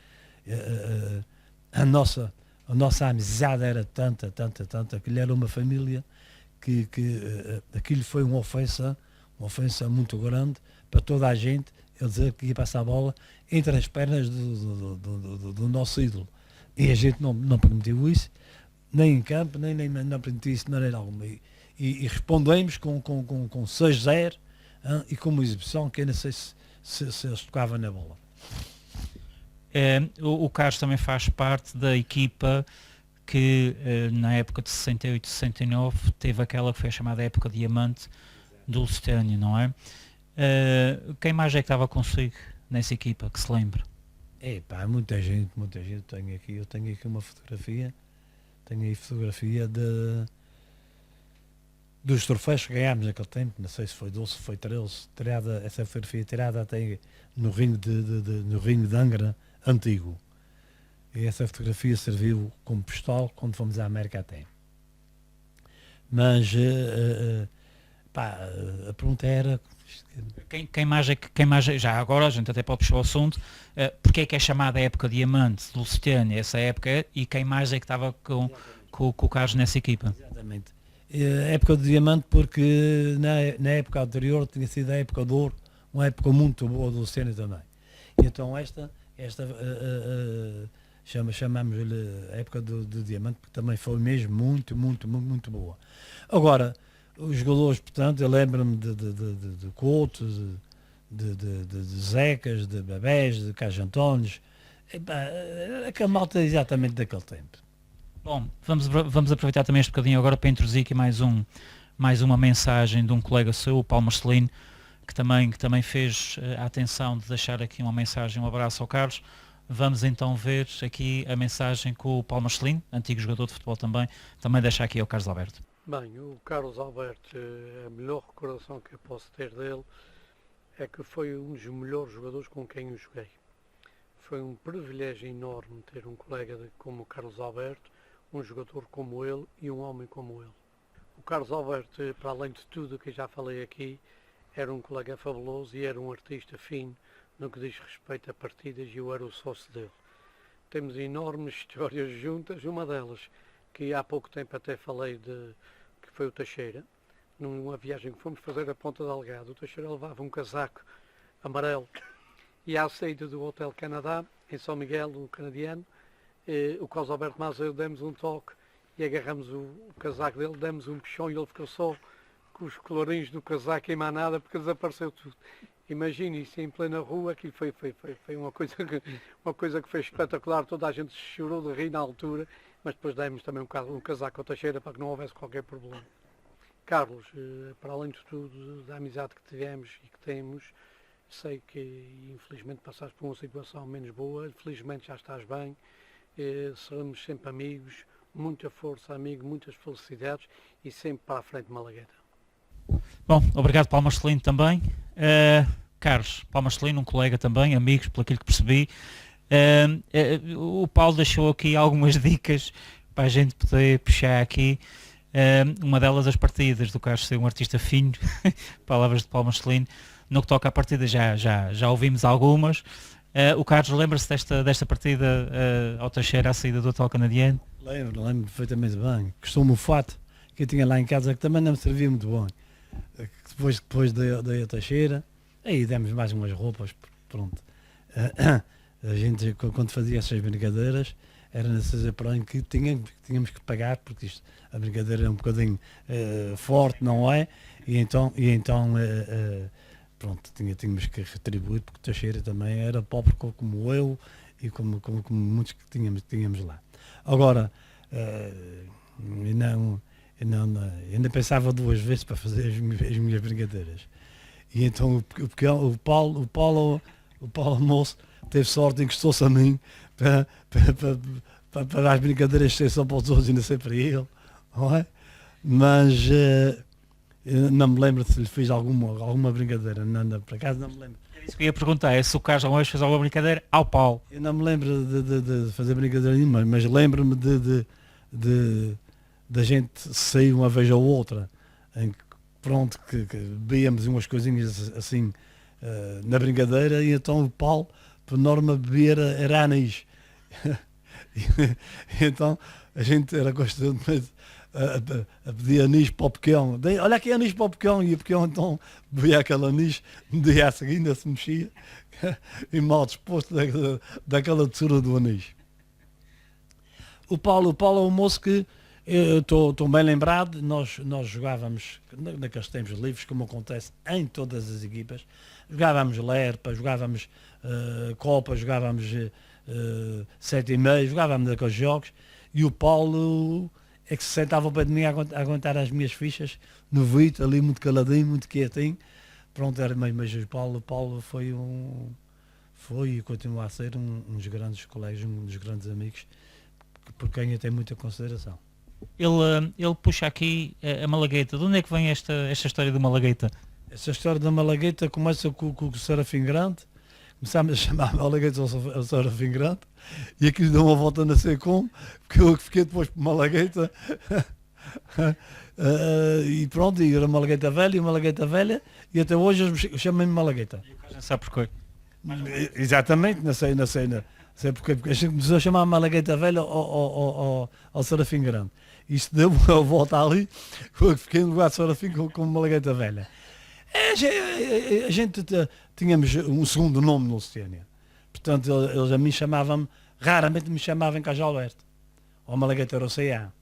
a nossa amizade era tanta, que ele era uma família que aquilo foi uma ofensa muito grande para toda a gente, ele dizer que ia passar a bola entre as pernas do nosso ídolo. E a gente não permitiu isso, nem em campo, nem não permitiu isso de maneira alguma. E respondemos com 6-0 e com uma exibição que eu não sei se eles tocavam na bola. O Carlos também faz parte da equipa que na época de 68, 69 teve aquela que foi a chamada época diamante do Lusitânia, não é? Quem mais é que estava consigo nessa equipa, que se lembre? Muita gente. Eu tenho aqui uma fotografia, dos troféus que ganhámos naquele tempo, não sei se foi 12, se foi 13, essa fotografia tirada até no ringue de Angra antigo. E essa fotografia serviu como postal quando fomos à América até. Mas a pergunta era... Quem mais é, já agora a gente até pode puxar o assunto, porque é que é chamada a época diamante do Lusitânia, essa época, e quem mais é que estava com o Carlos nessa equipa? Exatamente. A época do diamante, porque na época anterior tinha sido a época de ouro, uma época muito boa do Lusitânia também. E então esta chamamos-lhe a época do diamante, porque também foi mesmo muito boa. Agora, os jogadores, portanto, eu lembro-me de Couto, de Zecas, de Babés, de Carlos Antónios, aquela malta exatamente daquele tempo. Bom, vamos aproveitar também este bocadinho agora para introduzir aqui mais uma mensagem de um colega seu, o Paulo Marcelino, que também fez a atenção de deixar aqui uma mensagem, um abraço ao Carlos. Vamos então ver aqui a mensagem que o Paulo Marcelino, antigo jogador de futebol também deixa aqui ao Carlos Alberto. Bem, o Carlos Alberto, a melhor recordação que eu posso ter dele é que foi um dos melhores jogadores com quem eu joguei. Foi um privilégio enorme ter um colega como o Carlos Alberto, um jogador como ele e um homem como ele. O Carlos Alberto, para além de tudo o que já falei aqui, era um colega fabuloso e era um artista fino no que diz respeito a partidas, e eu era o sócio dele. Temos enormes histórias juntas, uma delas que há pouco tempo até falei que foi o Teixeira, numa viagem que fomos fazer a Ponta Delgado. O Teixeira levava um casaco amarelo e à saída do Hotel Canadá, em São Miguel, o canadiano, o Carlos Alberto Maza demos um toque e agarramos o casaco dele, demos um puxão e ele ficou só com os colorinhos do casaco em manada porque desapareceu tudo. Imagine isso em plena rua, aquilo foi uma coisa que foi espetacular, toda a gente chorou de rir na altura, mas depois demos também um casaco ao Teixeira para que não houvesse qualquer problema. Carlos, para além de tudo, da amizade que tivemos e que temos, sei que infelizmente passaste por uma situação menos boa, felizmente já estás bem, seremos sempre amigos, muita força, amigo, muitas felicidades e sempre para a frente, Malagueta. Bom, obrigado Paulo Marcelino também. Carlos, Paulo Marcelino, um colega também, amigos, pelo aquilo que percebi. O Paulo deixou aqui algumas dicas para a gente poder puxar aqui. Uma delas, as partidas do Carlos ser um artista fino, palavras de Paulo Marcelino. No que toca à partida já ouvimos algumas. O Carlos lembra-se desta partida ao Teixeira, à saída do Hotel Canadiano? Lembro perfeitamente bem. Costumo o fato que eu tinha lá em casa que também não me servia muito bom. Depois da Teixeira, aí demos mais umas roupas, pronto. A gente, quando fazia essas brincadeiras, era necessário para que tínhamos que pagar, porque a brincadeira é um bocadinho forte, não é? E então pronto, tínhamos que retribuir, porque Teixeira também era pobre como eu e como muitos que tínhamos lá. Agora, ainda pensava duas vezes para fazer as minhas brincadeiras. E então o Paulo moço teve sorte, encostou-se a mim para as brincadeiras ser só para os outros e não ser para ele, não é? Mas não me lembro se lhe fiz alguma brincadeira, não, por acaso não me lembro. É isso que eu ia perguntar, é se o Carlos alguma vez fez alguma brincadeira ao Paulo. Eu não me lembro de fazer brincadeira nenhuma, mas lembro-me da gente sair uma vez ou outra, em que, pronto, que bebíamos umas coisinhas assim na brincadeira, e então o Paulo, por norma, bebia era anis. Então a gente era constantemente a pedir anis para o pequeno. Olha aqui anis para o pequeno, e o pequeno então bebia aquele anis, no dia a seguir ainda se mexia e mal disposto daquela textura do anis. O Paulo é um moço que estou bem lembrado, nós jogávamos naqueles tempos livres, como acontece em todas as equipas, jogávamos lerpa, jogávamos copa, jogávamos 7,5, jogávamos aqueles jogos, e o Paulo é que se sentava ao pé de mim a aguentar as minhas fichas no Vito, ali muito caladinho, muito quietinho. Pronto, mas o Paulo foi e continua a ser um dos grandes colegas, um dos grandes amigos, por quem eu tenho muita consideração. Ele puxa aqui a Malagueta. De onde é que vem esta história do Malagueta? Essa história da Malagueta começa com o Serafim Grande. Começámos a chamar Malagueta ao Serafim Grande, e aquilo deu uma volta na sei como, porque eu fiquei depois por Malagueta. E pronto, e era Malagueta velha, e até hoje eu chamo-me Malagueta. Já sabe porquê? Exatamente, não sei porque a gente começou a chamar Malagueta velha ao Serafim Grande. Isto deu uma volta ali, eu fiquei no lugar de Serafim com Malagueta velha. A gente tínhamos um segundo nome no Lusitânia. Portanto, eles a mim raramente me chamavam em Carlos Alberto. O Malagueta era o CA,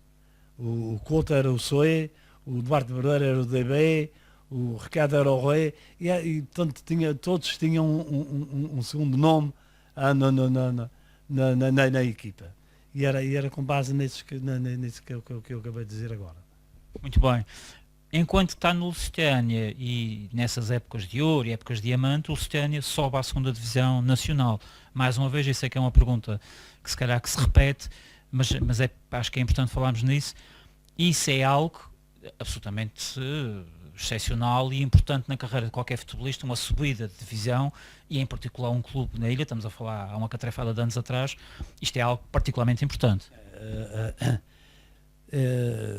o Couto era o SOE, o Duarte Verdeiro era o DB, o Ricardo era o ROE, e portanto, todos tinham um segundo nome na equipa. E era com base nisso que eu acabei de dizer agora. Muito bem. Enquanto está no Lusitânia e nessas épocas de ouro e épocas de diamante, o Lusitânia sobe à segunda divisão nacional. Mais uma vez, eu sei que é uma pergunta que se calhar que se repete, mas acho que é importante falarmos nisso. Isso é algo absolutamente excepcional e importante na carreira de qualquer futebolista, uma subida de divisão, e em particular um clube na ilha, estamos a falar há uma catrefada de anos atrás, isto é algo particularmente importante.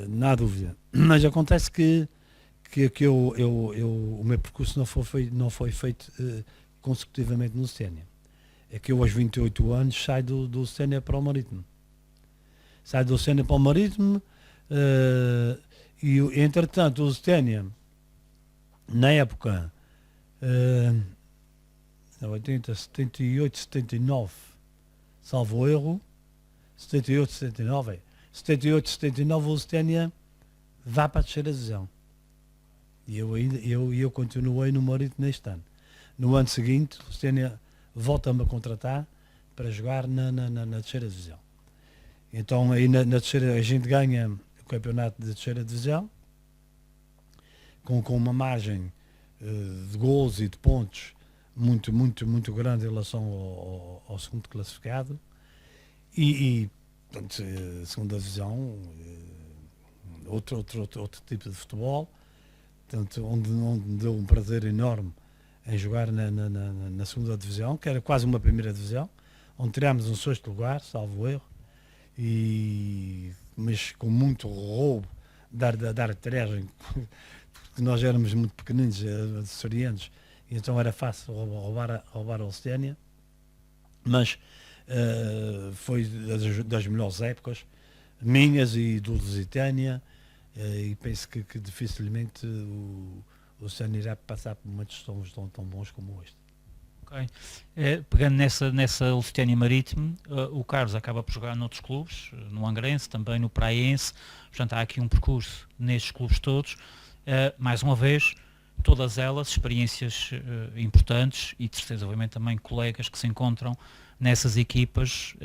Não há dúvida, mas acontece que o meu percurso não foi feito consecutivamente no Lusitânia. É que eu aos 28 anos saio do Lusitânia para o Marítimo. Saio do Lusitânia para o Marítimo, e entretanto o Lusitânia, na época 80, 78, 79, salvo erro, 78, 79, 78, 79 o Lusitânia vai para a terceira divisão. E eu continuei no Marítimo neste ano. No ano seguinte, o Lusitânia volta-me a contratar para jogar na terceira divisão. Então aí na terceira a gente ganha o campeonato de terceira divisão com uma margem de gols e de pontos muito grande em relação ao segundo classificado e portanto, segunda divisão, outro tipo de futebol, portanto, onde deu um prazer enorme em jogar na segunda divisão, que era quase uma primeira divisão, onde tirámos um sexto lugar, salvo erro, mas com muito roubo da arbitragem, porque nós éramos muito pequeninos, açorianos, e então era fácil roubar a Lusitânia, mas foi das melhores épocas, minhas e do Lusitânia, e penso que dificilmente o Lusitânia irá passar por momentos tão bons como este. Okay. Pegando nessa Lusitânia Marítimo, o Carlos acaba por jogar noutros clubes, no Angrense, também no Praense, portanto há aqui um percurso nestes clubes todos. Mais uma vez, todas elas experiências importantes e de certeza obviamente também colegas que se encontram nessas equipas,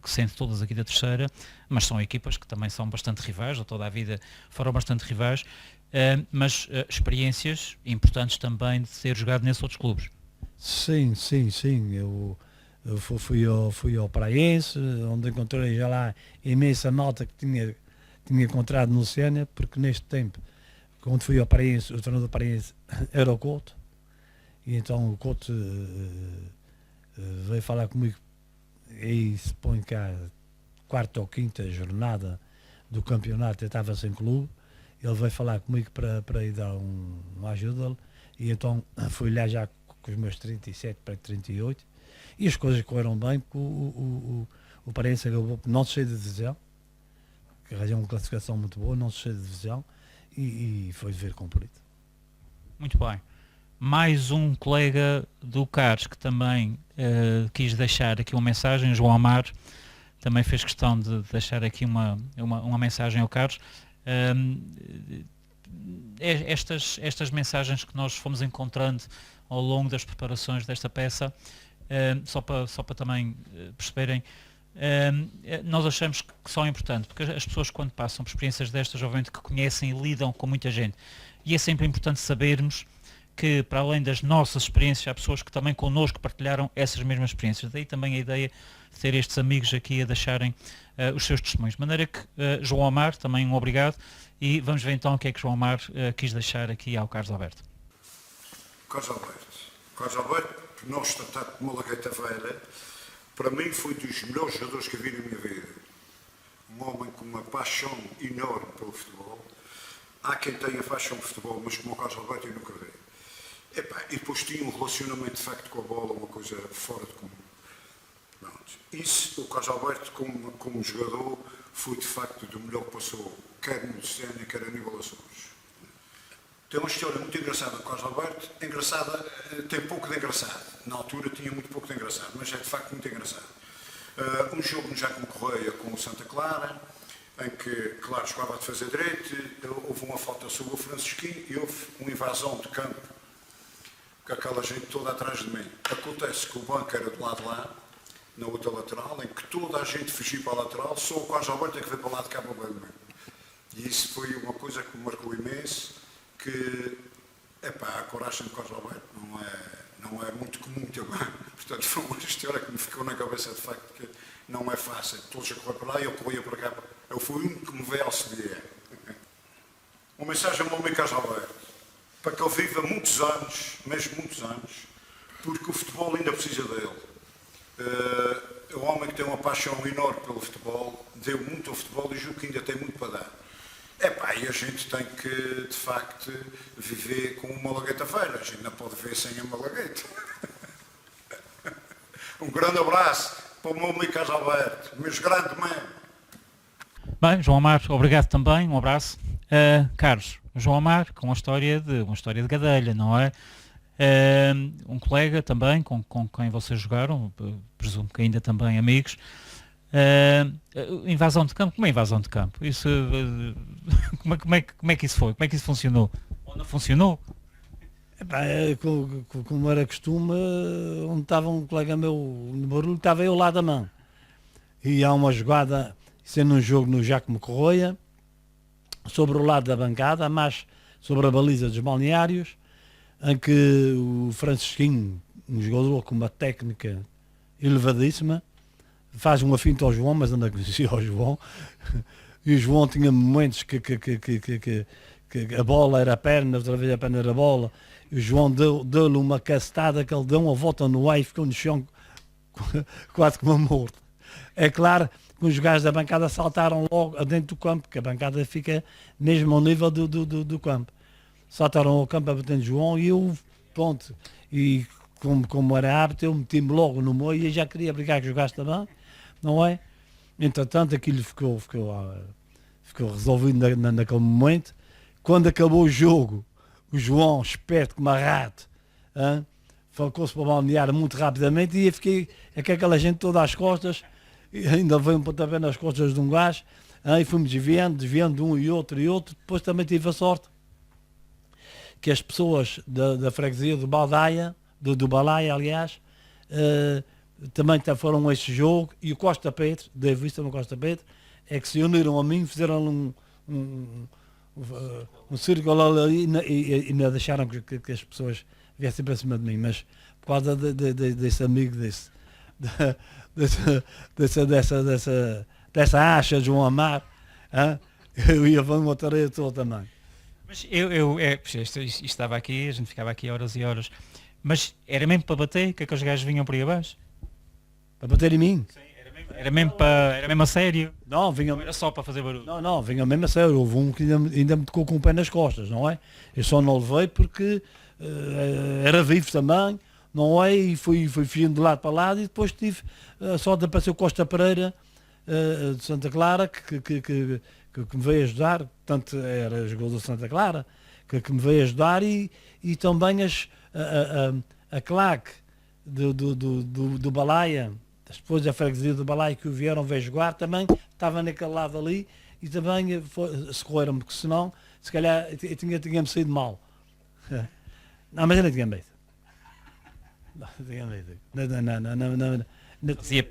que sendo todas aqui da terceira, mas são equipas que também são bastante rivais, ou toda a vida foram bastante rivais, mas experiências importantes também de ter jogado nesses outros clubes. Sim. Eu fui ao Praense, onde encontrei já lá imensa malta que tinha encontrado no Lusitânia, porque neste tempo, quando fui ao Praense, o treinador do Praense era o Couto, e então o Couto veio falar comigo, e se põe cá quarta ou quinta jornada do campeonato, eu estava sem clube, ele veio falar comigo para ir dar uma ajuda, e então fui lá já com os meus 37 para 38, e as coisas correram bem, porque o Praense acabou por não descer de divisão, que arranjou uma classificação muito boa, não descer de divisão, e foi de ver cumprido. Muito bem. Mais um colega do Carlos que também quis deixar aqui uma mensagem, João Amar, também fez questão de deixar aqui uma mensagem ao Carlos. Estas mensagens que nós fomos encontrando ao longo das preparações desta peça, só para também perceberem, nós achamos que são importantes, porque as pessoas quando passam por experiências destas, obviamente que conhecem e lidam com muita gente, e é sempre importante sabermos que para além das nossas experiências, há pessoas que também connosco partilharam essas mesmas experiências, daí também a ideia de ter estes amigos aqui a deixarem os seus testemunhos, de maneira que João Amar, também um obrigado, e vamos ver então o que é que João Amar quis deixar aqui ao Carlos Alberto. Carlos Alberto, nosso tratado de Malagueta Feira, para mim foi dos melhores jogadores que eu vi na minha vida. Um homem com uma paixão enorme pelo futebol. Há quem tenha paixão por futebol, mas como o Carlos Alberto eu nunca vi. E depois tinha um relacionamento de facto com a bola, uma coisa fora de comum. Isso, o Carlos Alberto como jogador foi de facto do melhor que passou, quer no Lusitânia, quer a nível Açores. Tem uma história muito engraçada do Carlos Alberto, engraçada, tem pouco de engraçado. Na altura tinha muito pouco de engraçado, mas é de facto muito engraçado. Um jogo no Jaime Correia com o Santa Clara, em que, claro, jogava a defesa direito, houve uma falta sobre o Francisquinho e houve uma invasão de campo, com aquela gente toda atrás de mim. Acontece que o banco era do lado de lá, na outra lateral, em que toda a gente fugiu para a lateral, só o Carlos Alberto é que veio para o lado de cá para o banco. E isso foi uma coisa que me marcou imenso, que, a coragem do Carlos Alberto não é muito comum também. Portanto, foi uma história que me ficou na cabeça de facto que não é fácil. Todos a correr para lá e eu corria para cá. Eu fui o único que me veio auxiliar. Uma mensagem ao meu amigo Carlos Alberto, para que ele viva muitos anos, mesmo muitos anos, porque o futebol ainda precisa dele. É um homem que tem uma paixão enorme pelo futebol, deu muito ao futebol e julgo que ainda tem muito para dar. E a gente tem que, de facto, viver com uma Malagueta Feira. A gente não pode viver sem a Malagueta. Um grande abraço para o meu amigo Carlos Alberto, meus grandes mães. Bem, João Amar, obrigado também, um abraço. Carlos, João Amar, com uma história de Gadelha, não é? Um colega também, com quem vocês jogaram, presumo que ainda também amigos, Invasão de campo, como é invasão de campo? Isso, como é que isso foi? Como é que isso funcionou? Ou não funcionou? Epá, como era costume, onde estava um colega meu no barulho, estava eu lá da mão. E há uma jogada, sendo um jogo no Giacomo Corroia, sobre o lado da bancada, mais sobre a baliza dos balneários, em que o Francisquinho, um jogador com uma técnica elevadíssima, faz uma finta ao João, mas ainda conhecia ao João, e o João tinha momentos que a bola era a perna, outra vez a perna era a bola, e o João deu-lhe uma castada que ele deu uma volta no ar e ficou no chão quase como morto. É claro que os gajos da bancada saltaram logo dentro do campo, porque a bancada fica mesmo ao nível do campo. Saltaram ao campo a bater no João e eu, pronto, e como era hábito, eu meti-me logo no meio e já queria brigar com os gajos também, não é? Entretanto, aquilo ficou resolvido naquele momento. Quando acabou o jogo, o João, esperto como a rato, falcou-se para o balneário muito rapidamente e eu fiquei com aquela gente toda às costas, e ainda veio um pontapé nas costas de um gajo, e fomos desviando um e outro, depois também tive a sorte que as pessoas da freguesia do Baldaia, do Balaia, aliás, também foram a esse jogo, e o Costa Pedro, da vista no Costa Pedro, é que se uniram a mim, fizeram um círculo ali e não deixaram que as pessoas viessem para cima de mim, mas por causa desse amigo, dessa acha de João Amar, eu ia para uma tarefa toda também. Mas isto estava aqui, a gente ficava aqui horas e horas, mas era mesmo para bater que aqueles gajos vinham por aí abaixo? Para bater em mim? Sim, era mesmo a sério? Não, Não era só para fazer barulho? Não, vinha mesmo a sério. Houve um que ainda me tocou com o pé nas costas, não é? Eu só não levei porque era vivo também, não é? E fui fugindo de lado para lado e depois tive só de aparecer o Costa Pereira de Santa Clara que me veio ajudar, portanto era jogador de Santa Clara, que me veio ajudar e também a claque do Balaia, depois da freguesia do Balaia que o vieram ver jogar, também estava naquele lado ali e também socorreram-me, porque senão se calhar tinha-me saído mal. Não, mas eu não tinha medo. Não. Fazia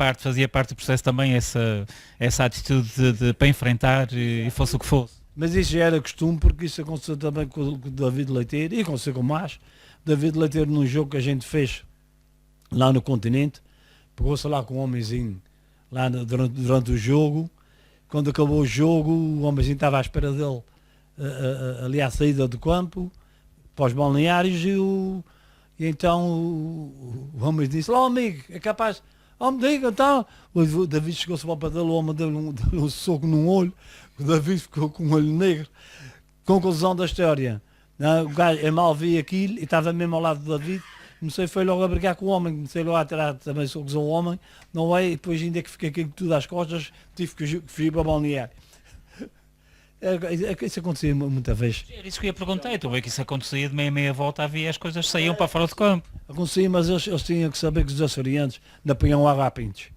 parte do processo também essa atitude para enfrentar e fosse o que fosse. Mas isso já era costume, porque isso aconteceu também com o David Leiteiro e aconteceu com o Mas. David Leiteiro, num jogo que a gente fez lá no continente, pegou-se lá com um homenzinho lá durante o jogo. Quando acabou o jogo, o homenzinho estava à espera dele ali à saída do campo, para os balneários, e então o homem disse: "Lá, amigo, é capaz, me diga então." O David chegou-se para dele, o homem deu-lhe um soco num olho, o David ficou com um olho negro. Conclusão da história, o gajo, eu mal vi aquilo e estava mesmo ao lado do David, foi logo a brigar com o homem, comecei logo a tirar também socos ao homem, não é? E depois ainda que fiquei aqui tudo às costas, tive que fugir para o balneário. Isso acontecia muita vez. Era isso que eu ia perguntar, estou a ver que isso acontecia de meia volta, havia as coisas saíam para fora do campo. Acontecia, mas eles tinham que saber que os açorianos não punham água a pintos.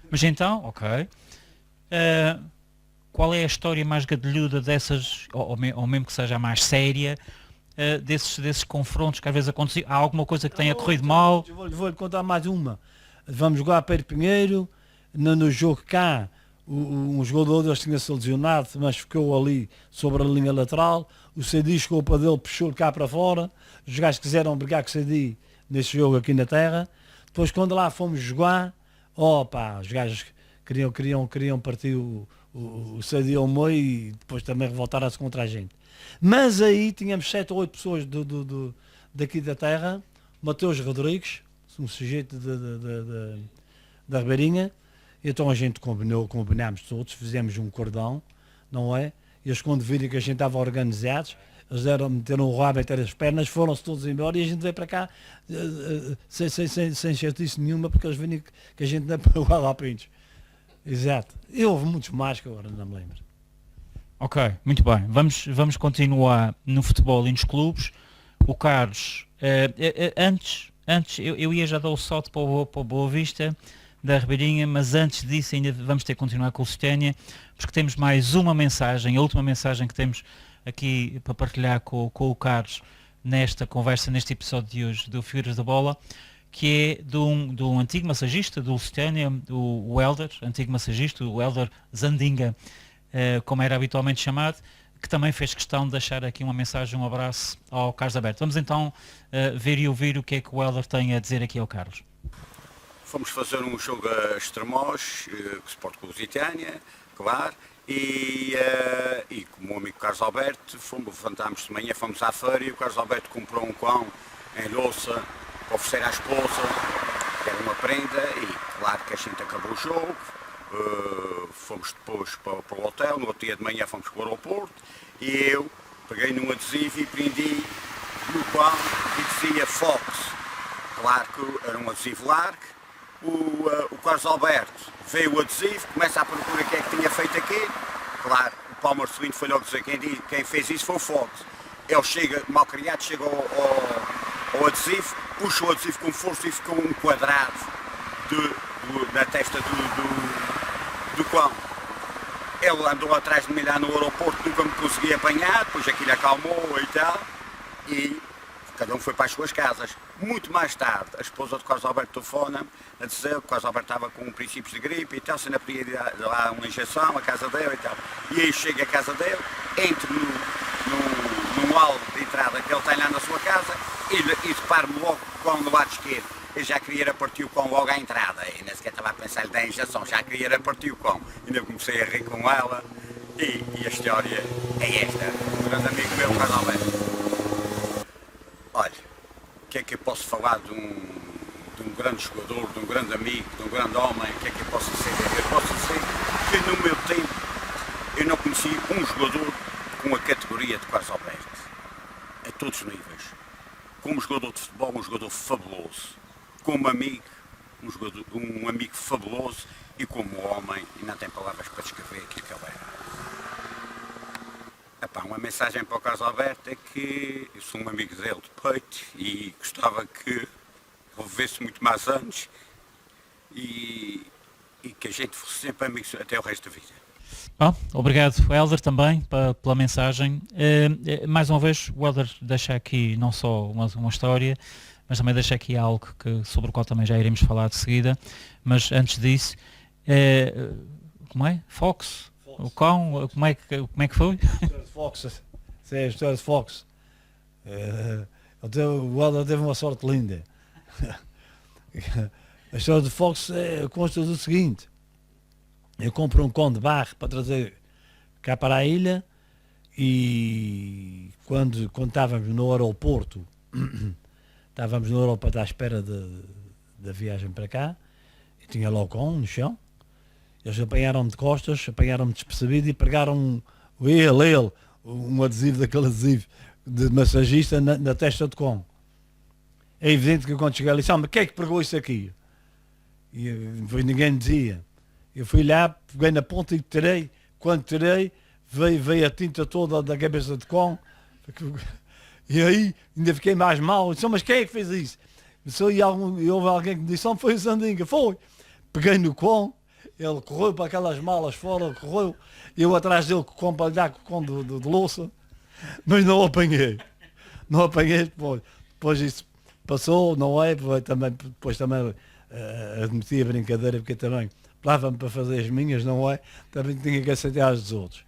Mas então, ok. Qual é a história mais gadilhuda dessas, ou mesmo que seja a mais séria, desses confrontos que às vezes aconteciam? Há alguma coisa que tenha corrido mal? Vou-lhe contar mais uma. Vamos jogar a Pedro Pinheiro, no jogo cá, um jogador deles tinha-se lesionado, mas ficou ali sobre a linha lateral, o Cedi chegou para dele, puxou-lhe cá para fora, os gajos quiseram brigar com o Cedi nesse jogo aqui na terra. Depois quando lá fomos jogar, os gajos queriam partir o Cedi ao meio e depois também revoltaram-se contra a gente. Mas aí tínhamos 7 ou 8 pessoas daqui da terra, Mateus Rodrigues, um sujeito da Ribeirinha. Então a gente combinámos todos, fizemos um cordão, não é? E eles quando viram que a gente estava organizados, eles meteram o rabo entre as pernas, foram-se todos embora e a gente veio para cá sem chatice nenhuma, porque eles viram que a gente não pagou lá pintos. Exato. E houve muitos mais que agora não me lembro. Ok, muito bem. Vamos continuar no futebol e nos clubes. O Carlos, antes eu ia já dar o salto para o Boa Vista, da Ribeirinha, mas antes disso ainda vamos ter que continuar com o Lusitânia, porque temos mais uma mensagem, a última mensagem que temos aqui para partilhar com o Carlos nesta conversa, neste episódio de hoje do Figuras da Bola, que é de um antigo massagista do Lusitânia, o Helder, antigo massagista, o Helder Zandinga, como era habitualmente chamado, que também fez questão de deixar aqui uma mensagem, um abraço ao Carlos Alberto. Vamos então ver e ouvir o que é que o Helder tem a dizer aqui ao Carlos. Fomos fazer um jogo a Estremoz, que se pode com o Lusitânia, claro, e com o meu amigo Carlos Alberto, levantámos de manhã, fomos à feira e o Carlos Alberto comprou um cão em louça para oferecer à esposa, que era uma prenda, e claro que a gente acabou o jogo, fomos depois para o hotel, no outro dia de manhã fomos para o aeroporto, e eu peguei num adesivo e prendi no cão e dizia Fox. Claro que era um adesivo largo. O Carlos Alberto veio o adesivo, começa a procurar quem é que tinha feito aquilo. Claro, o Paulo Marcelino foi logo dizer quem fez isso foi o Fox. Ele chega, mal criado, chega ao adesivo, puxa o adesivo com força e ficou um quadrado na testa do cão. Ele andou atrás de mim lá no aeroporto, nunca me conseguia apanhar, depois aquilo acalmou e tal, e cada um foi para as suas casas. Muito mais tarde, a esposa do Carlos Alberto telefona a dizer que o Carlos Alberto estava com princípios de gripe e tal, se ainda podia ir lá uma injeção, a casa dele e tal. E aí chega à casa dele, entro num hall de entrada que ele tem lá na sua casa e deparo-me logo com o lado esquerdo. Eu já queria partir o cão logo à entrada, e nem sequer estava a pensar lhe dar injeção, já queria partir o cão. Ainda comecei a rir com ela e a história é esta. Um grande amigo meu, Carlos Alberto. Olha, o que é que eu posso falar de um grande jogador, de um grande amigo, de um grande homem? O que é que eu posso dizer? Eu posso dizer que no meu tempo eu não conheci um jogador com a categoria de Carlos Alberto, a todos os níveis. Como jogador de futebol, um jogador fabuloso. Como amigo, um amigo fabuloso, e como homem, e não tem palavras para descrever aquilo que ele era. Epá, uma mensagem para o Carlos Alberto é que eu sou um amigo dele de peito e gostava que ele vivesse muito mais anos e que a gente fosse sempre amigos até o resto da vida. Bom, obrigado, Helder, também pela mensagem. Mais uma vez, o Helder deixa aqui não só uma história, mas também deixa aqui algo sobre o qual também já iremos falar de seguida. Mas antes disso, como é? Fox? O cão? Como é que foi? Fox, é a história de Fox. O Helder teve uma sorte linda. A história de Fox consta do seguinte: eu compro um cão de barro para trazer cá para a ilha e quando estávamos no aeroporto, à espera da viagem para cá, e tinha lá o cão no chão, eles apanharam-me de costas, apanharam-me despercebido e pregaram um adesivo daquele adesivo de massagista na testa do cão. É evidente que quando cheguei ali, mas quem é que pregou isso aqui? E ninguém me dizia. Eu fui lá, peguei na ponta e tirei. Quando tirei, veio a tinta toda da cabeça de cão. E aí ainda fiquei mais mal. Eu disse, mas quem é que fez isso? E houve alguém que me disse, foi o Zandinga. Foi. Peguei no cão, ele correu para aquelas malas fora, correu. Eu atrás dele com o cão para lhe dar com o cão de louça. Mas não o apanhei. Não o apanhei depois. Depois isso passou, não é? Depois também admiti a brincadeira, porque também dava-me para fazer as minhas, não é? Também tinha que aceitar as dos outros.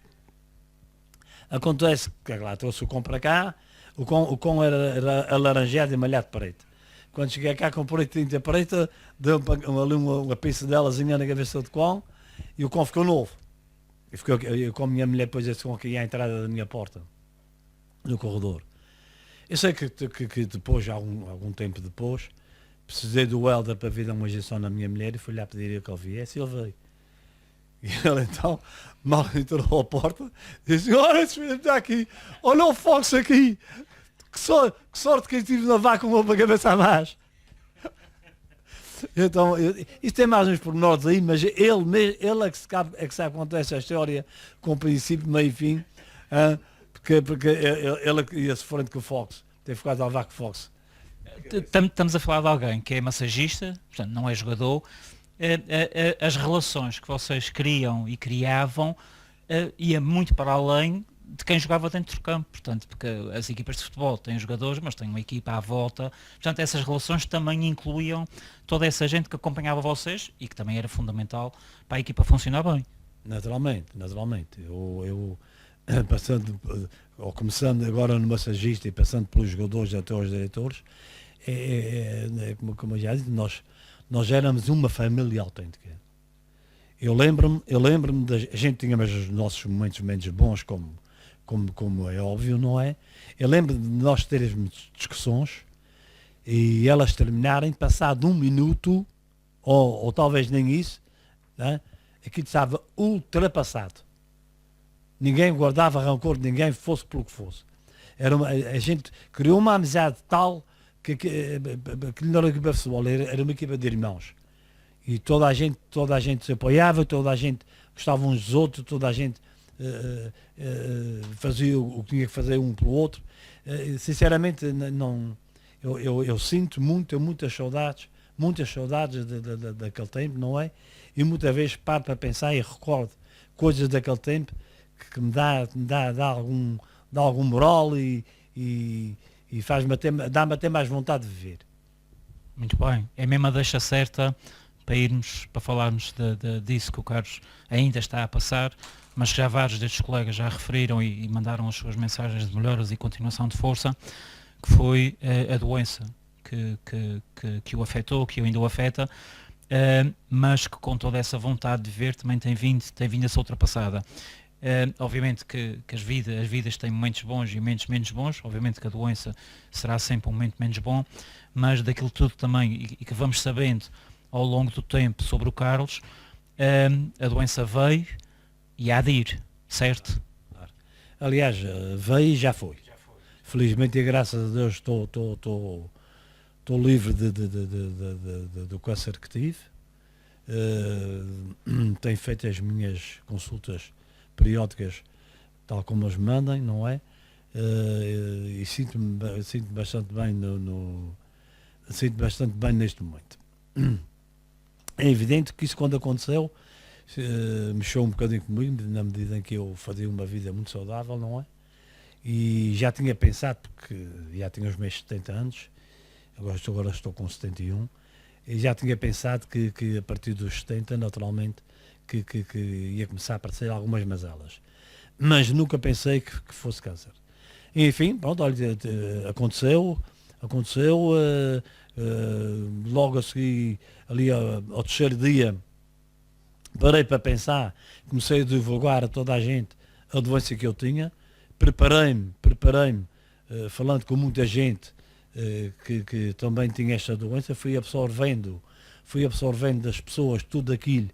Acontece que lá trouxe o cão para cá, o cão era alaranjado e malhado de preto. Quando cheguei cá com tinta preta, deu ali uma pincelazinha na cabeça do cão e o cão ficou novo. Eu com a minha mulher depois esse cão aqui à entrada da minha porta, no corredor. Eu sei que depois, algum tempo depois, precisei do Helder para vir dar uma injeção na minha mulher e fui lá pedir que ele viesse e ele veio. E ele então, mal entrou à porta, disse, olha esse filho está aqui, olha o Fox aqui, que sorte que eu tive na vaca com uma cabeça a mais. Então, isto tem mais uns pormenores aí, mas ele é que sabe contar essa história com princípio, meio e fim, porque ele ia-se frente com o Fox, teve ficado a vaca Fox. Estamos a falar de alguém que é massagista, portanto não é jogador, as relações que vocês criam e criavam ia muito para além de quem jogava dentro do campo, portanto, porque as equipas de futebol têm jogadores, mas têm uma equipa à volta, portanto essas relações também incluíam toda essa gente que acompanhava vocês e que também era fundamental para a equipa funcionar bem. Naturalmente. Eu passando, ou começando agora no massagista e passando pelos jogadores até aos diretores, como eu já disse, nós éramos uma família autêntica. Eu lembro-me, a gente tinha os nossos momentos menos bons, como é óbvio, não é? Eu lembro de nós termos discussões e elas terminarem passado 1 minuto, ou talvez nem isso, né? Aquilo estava ultrapassado. Ninguém guardava rancor de ninguém, fosse pelo que fosse. A gente criou uma amizade tal que não era uma equipa de futebol, era uma equipa de irmãos. E toda a gente se apoiava, toda a gente gostava uns dos outros, toda a gente fazia o que tinha que fazer um pelo outro. Sinceramente, eu sinto muitas saudades daquele tempo, não é? E muitas vezes paro para pensar e recordo coisas daquele tempo que me dá algum moral e dá-me até mais vontade de viver. Muito bem, é mesmo a deixa certa para falarmos disso que o Carlos ainda está a passar, mas já vários destes colegas já referiram e mandaram as suas mensagens de melhoras e continuação de força, que foi a doença que o afetou, que ainda o afeta, mas que com toda essa vontade de ver também tem vindo a ser ultrapassada. Obviamente que as vidas têm momentos bons e momentos menos bons, obviamente que a doença será sempre um momento menos bom, mas daquilo tudo também, e que vamos sabendo ao longo do tempo sobre o Carlos, a doença veio e há de ir, certo? Aliás, veio e já foi. Felizmente e graças a Deus estou livre do câncer que tive. Tenho feito as minhas consultas periódicas tal como as mandem, não é? E sinto-me bastante bem sinto bastante bem neste momento. É evidente que isso, quando aconteceu, mexeu um bocadinho comigo, na medida em que eu fazia uma vida muito saudável, não é? E já tinha pensado, porque já tinha os meus 70 anos, agora estou com 71, e já tinha pensado que a partir dos 70, naturalmente, que ia começar a aparecer algumas mazelas. Mas nunca pensei que fosse câncer. Enfim, pronto, olha, aconteceu, logo a seguir, ali ao terceiro dia, parei para pensar, comecei a divulgar a toda a gente a doença que eu tinha, preparei-me, falando com muita gente que também tinha esta doença, fui absorvendo das pessoas tudo aquilo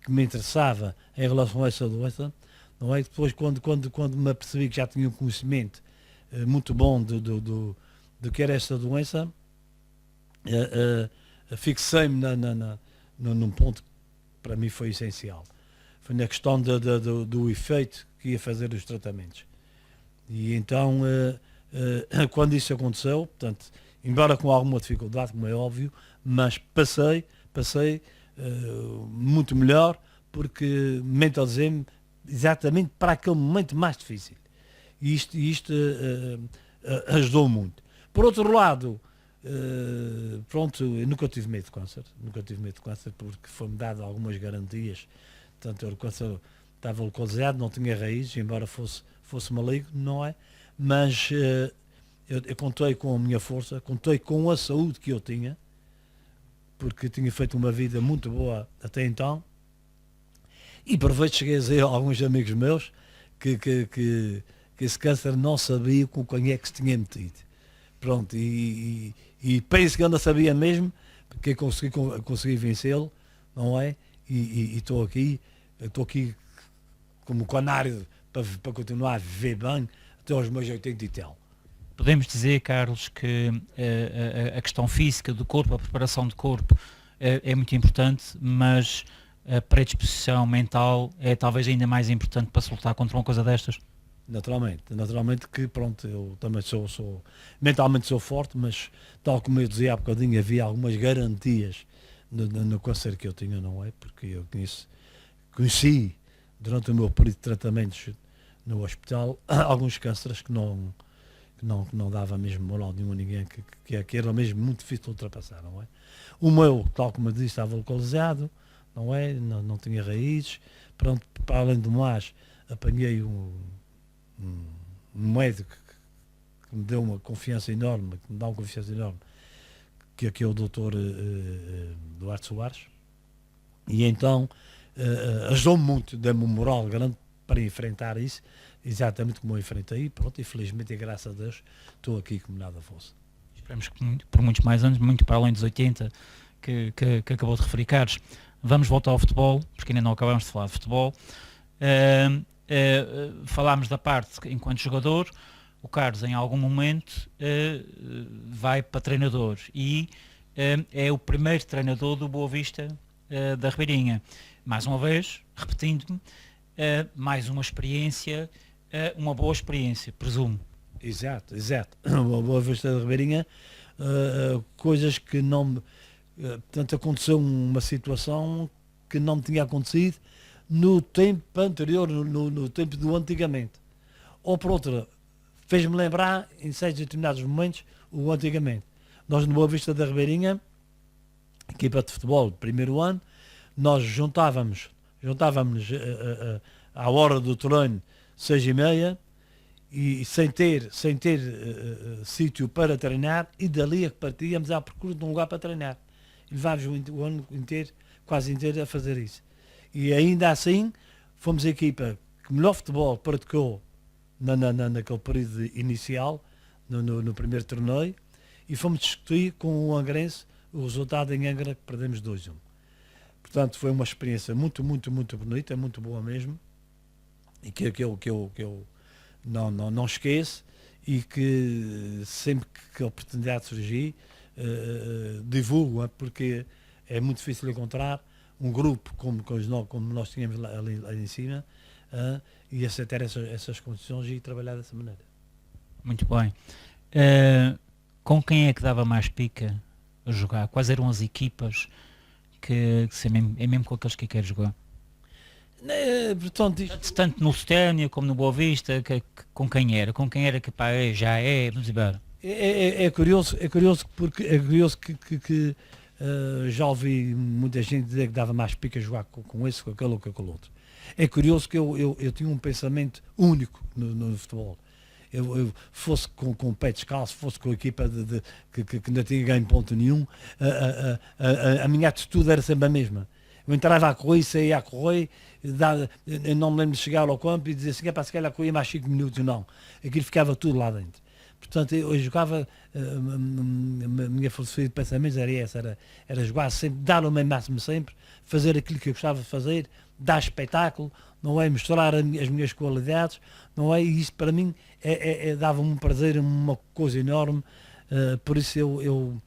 que me interessava em relação a essa doença, não é? Depois, quando me apercebi que já tinha um conhecimento muito bom do que era esta doença, fixei-me num ponto que para mim foi essencial. Foi na questão do efeito que ia fazer os tratamentos. E então, quando isso aconteceu, portanto, embora com alguma dificuldade, como é óbvio, mas passei muito melhor, porque mentalizei-me exatamente para aquele momento mais difícil. E isto ajudou muito. Por outro lado, pronto, eu nunca tive medo de câncer, porque foi-me dado algumas garantias. Portanto, o câncer estava localizado, não tinha raízes, embora fosse maligno, não é? Mas eu contei com a minha força, contei com a saúde que eu tinha, porque tinha feito uma vida muito boa até então. E por vezes cheguei a dizer a alguns amigos meus que esse câncer não sabia com quem é que se tinha metido. Pronto, e penso que eu não sabia mesmo, porque eu consegui vencê-lo, não é? E estou aqui como canário para continuar a viver bem até aos meus 80 e tal. Podemos dizer, Carlos, que a questão física do corpo, a preparação do corpo é muito importante, mas a predisposição mental é talvez ainda mais importante para se lutar contra uma coisa destas? Naturalmente que, pronto, eu também mentalmente sou forte, mas tal como eu dizia há bocadinho, havia algumas garantias no conselho que eu tinha, não é? Porque eu conheci durante o meu período de tratamentos no hospital alguns cânceres que não dava mesmo moral nenhuma a ninguém, que era mesmo muito difícil de ultrapassar, não é? O meu, tal como eu disse, estava localizado, não é? Não tinha raízes. Pronto, para além do mais, apanhei um médico que me deu uma confiança enorme, que me dá uma confiança enorme, que aqui é o doutor Duarte Soares, e então ajudou-me muito, deu-me uma moral grande para enfrentar isso, exatamente como eu enfrentei, pronto, e felizmente e graças a Deus estou aqui como nada fosse. Esperamos que por muitos mais anos, muito para além dos 80 que acabou de referir, Carlos. Vamos voltar ao futebol, porque ainda não acabamos de falar de futebol. Falámos da parte enquanto jogador. O Carlos em algum momento vai para treinador e é o primeiro treinador do Boa Vista da Ribeirinha. Mais uma vez, repetindo-me, mais uma experiência, uma boa experiência, presumo. Exato. Uma Boa Vista da Ribeirinha, coisas que não me... Portanto, aconteceu uma situação que não me tinha acontecido no tempo anterior, no tempo do antigamente. Ou por outra, fez-me lembrar, em certos determinados momentos, o antigamente. Nós, no Boa Vista da Ribeirinha, equipa de futebol, primeiro ano, nós juntávamos à hora do treino, 6h30, e sem ter sítio para treinar, e dali a que partíamos à procura de um lugar para treinar. E levávamos o ano inteiro, quase inteiro, a fazer isso. E ainda assim, fomos a equipa que melhor futebol praticou naquele período inicial, no primeiro torneio, e fomos discutir com o Angrense o resultado em Angra, que perdemos 2-1. Portanto, foi uma experiência muito, muito, muito bonita, muito boa mesmo, e que eu não esqueço, e que sempre que a oportunidade surgir, divulgo, porque é muito difícil encontrar um grupo como nós tínhamos ali em cima, e aceitar essas condições e trabalhar dessa maneira. Muito bem. Com quem é que dava mais pica a jogar? Quais eram as equipas que é mesmo com aqueles que quer jogar? Portanto, Tanto no Lusitânia como no Boa Vista, com quem era? Com quem era que pá, já é, vamos embora. É curioso que já ouvi muita gente dizer que dava mais pica a jogar com esse, com aquele ou com aquele outro. É curioso que eu tinha um pensamento único no futebol. Eu fosse com o pé descalço, fosse com a equipa que não tinha ganho ponto nenhum, a minha atitude era sempre a mesma. Eu entrava a correr, saía a correr, eu não me lembro de chegar ao campo e dizer assim, se calhar corria mais 5 minutos, não. Aquilo ficava tudo lá dentro. Portanto, eu jogava, a minha filosofia de pensamentos era essa, era jogar sempre, dar o meu máximo sempre, fazer aquilo que eu gostava de fazer, dar espetáculo, não é? Mostrar as minhas qualidades, não é? E isto para mim dava-me um prazer, uma coisa enorme, por isso eu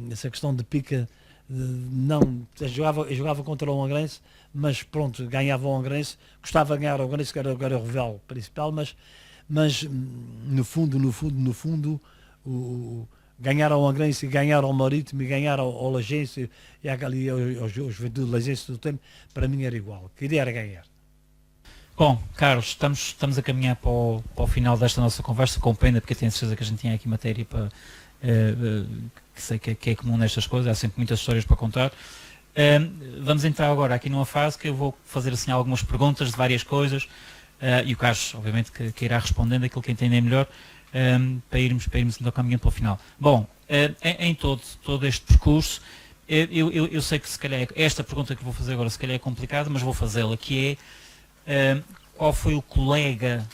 essa questão de pica, eu jogava contra o Angrense, mas pronto, ganhava o Angrense, gostava de ganhar o Angrense, que era o rival principal, mas no fundo, ganhar ao Angrense e ganhar ao Marítimo e ganhar ao Lagense e ao Juventude do Lagense do tempo, para mim era igual, queria era ganhar. Bom, Carlos, estamos a caminhar para o final desta nossa conversa, com pena, porque tenho certeza que a gente tinha aqui matéria para que sei que é comum nestas coisas, há sempre muitas histórias para contar. Vamos entrar agora aqui numa fase que eu vou fazer assim algumas perguntas de várias coisas, e o Carlos, obviamente, que irá respondendo aquilo que entender melhor, para irmos então caminhando para o final. Bom, em todo este percurso, eu sei que se calhar esta pergunta que vou fazer agora se calhar é complicada, mas vou fazê-la, que é qual foi o colega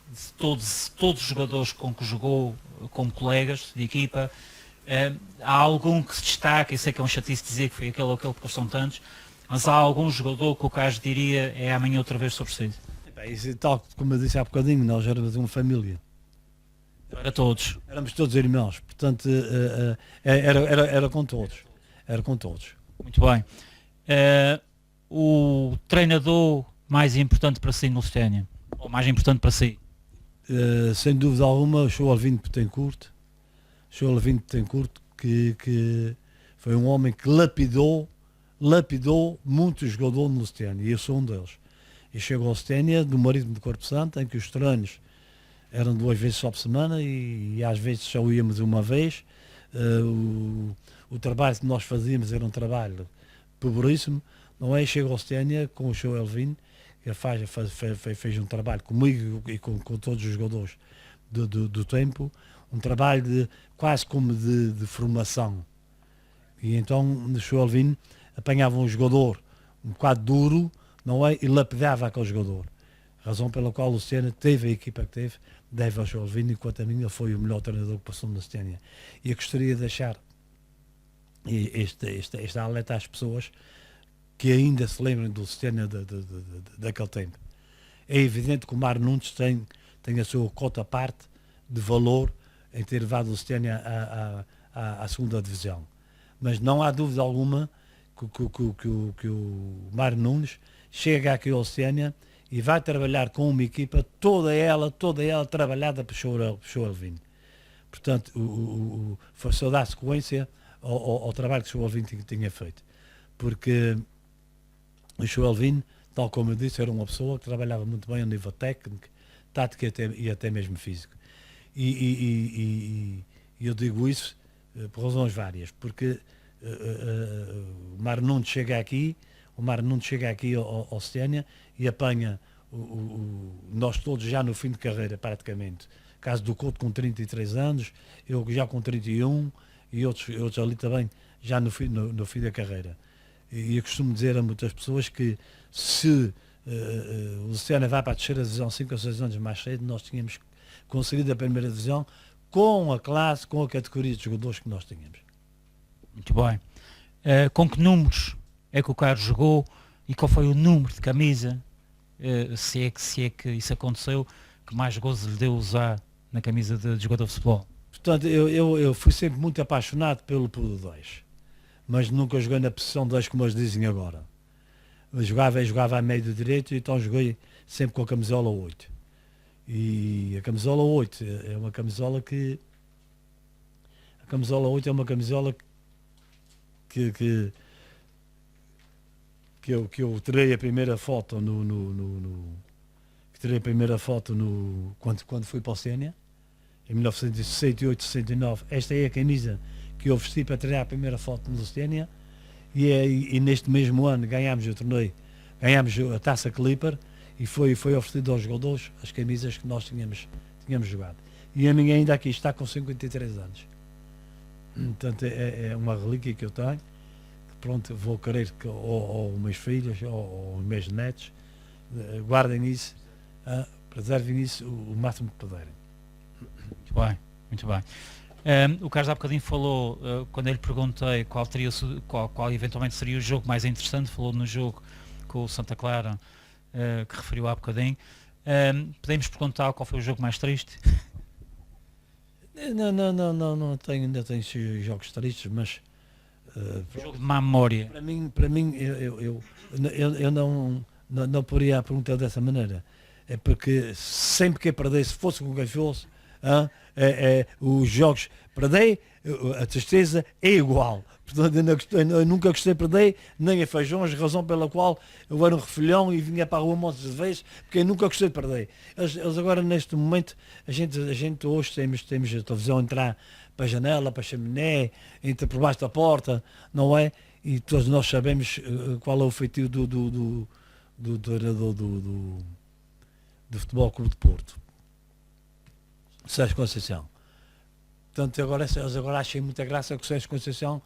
de todos os jogadores com que jogou como colegas de equipa? Há algum que se destaca, eu sei que é um chatice dizer que foi aquele ou aquele, porque são tantos, mas há algum jogador que o Carlos diria é amanhã outra vez sobre si? Isso, tal como eu disse há bocadinho, nós éramos uma família. Para todos. Éramos todos irmãos, portanto era com todos. Era com todos. Muito bem. O treinador mais importante para si no Lusitânia? Ou mais importante para si? Sem dúvida alguma, o Sr. Alvino Betancourt, que Foi um homem que lapidou muitos jogadores no Setênia, e eu sou um deles. E chego ao Setênia, do Marítimo de Corpo Santo, em que os treinos eram 2 vezes só por semana e às vezes só íamos uma vez. O trabalho que nós fazíamos era um trabalho pobríssimo, não é? Chego ao Setênia com o João Elvin, que fez um trabalho comigo e com todos os jogadores do tempo, um trabalho quase como de formação. E então o João Elvin apanhava um jogador um bocado duro, não é? E lapidava aquele jogador. Razão pela qual o Setênia teve a equipa que teve, deve ao João Elvin, enquanto a mim ele foi o melhor treinador que passou na Setênia. E eu gostaria de deixar este alerta às pessoas que ainda se lembram do Setênia daquele tempo. É evidente que o Mário Nunes tem a sua cota à parte de valor em ter levado o Setênia à segunda divisão. Mas não há dúvida alguma que o Mário Nunes chega aqui ao Setênia e vai trabalhar com uma equipa toda ela trabalhada por João Elvin. Portanto, foi só dar sequência ao trabalho que o João Elvin tinha feito. Porque o João Elvin, tal como eu disse, era uma pessoa que trabalhava muito bem a nível técnico, tático e até mesmo físico. E eu digo isso por razões várias, porque o Mário Nunes chega aqui ao Setênia e apanha nós todos já no fim de carreira, praticamente. Caso do Couto com 33 anos, eu já com 31 e outros ali também já no fim da carreira. E eu costumo dizer a muitas pessoas que se o Setênia vai para a terceira divisão 5 ou 6 anos mais cedo, nós tínhamos conseguido a primeira divisão com a classe, com a categoria de jogadores que nós tínhamos. Muito bem. Com que números é que o Carlos jogou e qual foi o número de camisa, se é que isso aconteceu, que mais gozo lhe deu usar na camisa de jogador de futebol? Portanto, eu fui sempre muito apaixonado pelo 2, mas nunca joguei na posição 2 como eles dizem agora. Eu jogava a meio do direito, e então joguei sempre com a camisola 8. E a camisola 8 é uma camisola que... A camisola 8 é uma camisola que eu tirei a primeira foto quando fui para o Setênia, em 1968, 69. Esta é a camisa que eu vesti para tirar a primeira foto no Setênia, e neste mesmo ano ganhámos o torneio, ganhámos a Taça Clipper, e foi oferecido aos jogadores as camisas que nós tínhamos jogado. E a minha ainda aqui está com 53 anos. Portanto, é uma relíquia que eu tenho, que pronto, vou querer que ou os meus filhos ou os meus netos guardem isso, preservem isso o máximo que puderem. Muito bem, muito bem. O Carlos há bocadinho falou, quando eu lhe perguntei qual eventualmente seria o jogo mais interessante, falou no jogo com o Santa Clara, que referiu há bocadinho. Podemos perguntar qual foi o jogo mais triste? Não tenho, ainda tenho jogos tristes, mas Jogo de má memória. para mim eu não poderia perguntar dessa maneira. É porque sempre que eu perdesse, fosse com quem fosse, os jogos perder, a tristeza é igual. Portanto, eu nunca gostei de perder, nem a feijões, razão pela qual eu era um refilhão e vinha para a rua montes de vezes, porque eu nunca gostei de perder. Eles agora, neste momento, a gente hoje temos a televisão a entrar para a janela, para a chaminé, entra por baixo da porta, não é? E todos nós sabemos qual é o feitio do treinador do Futebol Clube de Porto, Sérgio Conceição. Portanto, eles agora acham muita graça que o Sérgio Conceição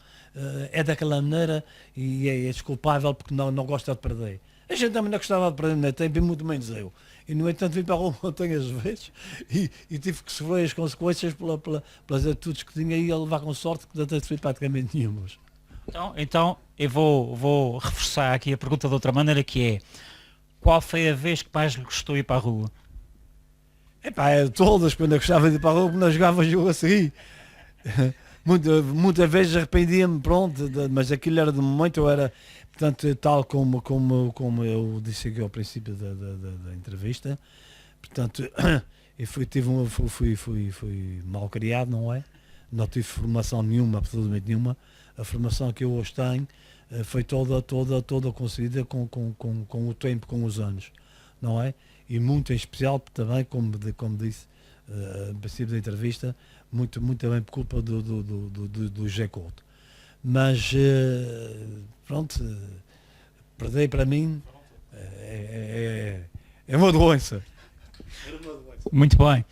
é daquela maneira e é desculpável porque não gosta de perder. A gente também não gostava de perder no tempo, e muito menos eu. E, no entanto, vim para a Rua Montanha às vezes e tive que sofrer as consequências pelas atitudes que tinha, e a levar com sorte que não tenho sofrido praticamente nenhumas. Então eu vou reforçar aqui a pergunta de outra maneira, que é: qual foi a vez que mais lhe gostou ir para a rua? Todas, quando eu gostava de ir para a rua, quando eu jogava jogo a seguir. Muitas vezes arrependia-me, pronto, mas aquilo era de momento, eu era, portanto, tal como eu disse aqui ao princípio da entrevista, portanto, eu fui mal criado, não é? não tive formação nenhuma, absolutamente nenhuma. A formação que eu hoje tenho foi toda conseguida com o tempo, com os anos, não é? E muito em especial também, como disse no princípio da entrevista, muito bem por culpa do José Couto. Mas pronto, perder para mim é uma doença. Muito bem.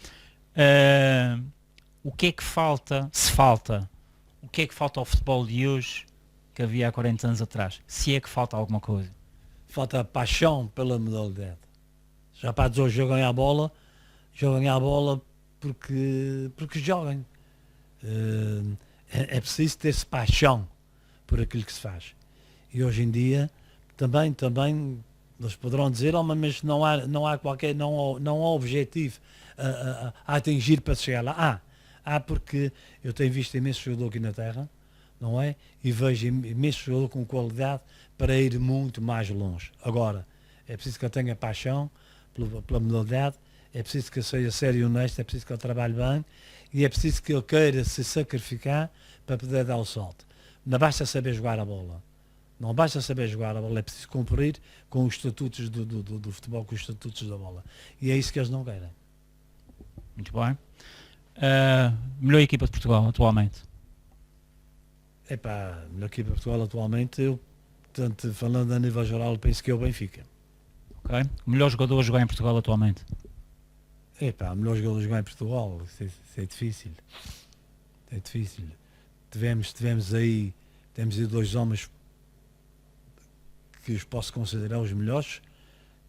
O que é que falta, se falta, o que é que falta ao futebol de hoje que havia há 40 anos atrás? Se é que falta alguma coisa. Falta paixão pela modalidade. Os rapazes hoje jogam a bola porque jogam. É preciso ter-se paixão por aquilo que se faz. E hoje em dia também eles poderão dizer, mas não há objetivo a atingir para chegar lá. Porque eu tenho visto imenso jogador aqui na terra, não é? E vejo imenso jogador com qualidade para ir muito mais longe. Agora, é preciso que eu tenha paixão pela modalidade, é preciso que eu seja sério e honesto, é preciso que eu trabalhe bem e é preciso que eu queira se sacrificar para poder dar o salto. Não basta saber jogar a bola. Não basta saber jogar a bola, é preciso cumprir com os estatutos do futebol, com os estatutos da bola. E é isso que eles não querem. Muito bem. Melhor equipa de Portugal atualmente? A melhor equipa de Portugal atualmente, eu, tanto falando a nível geral, penso que é o Benfica. Ok. O melhor jogador a jogar em Portugal atualmente? O melhor jogador a jogar em Portugal, isso é difícil. É difícil. Temos aí dois homens que os posso considerar os melhores,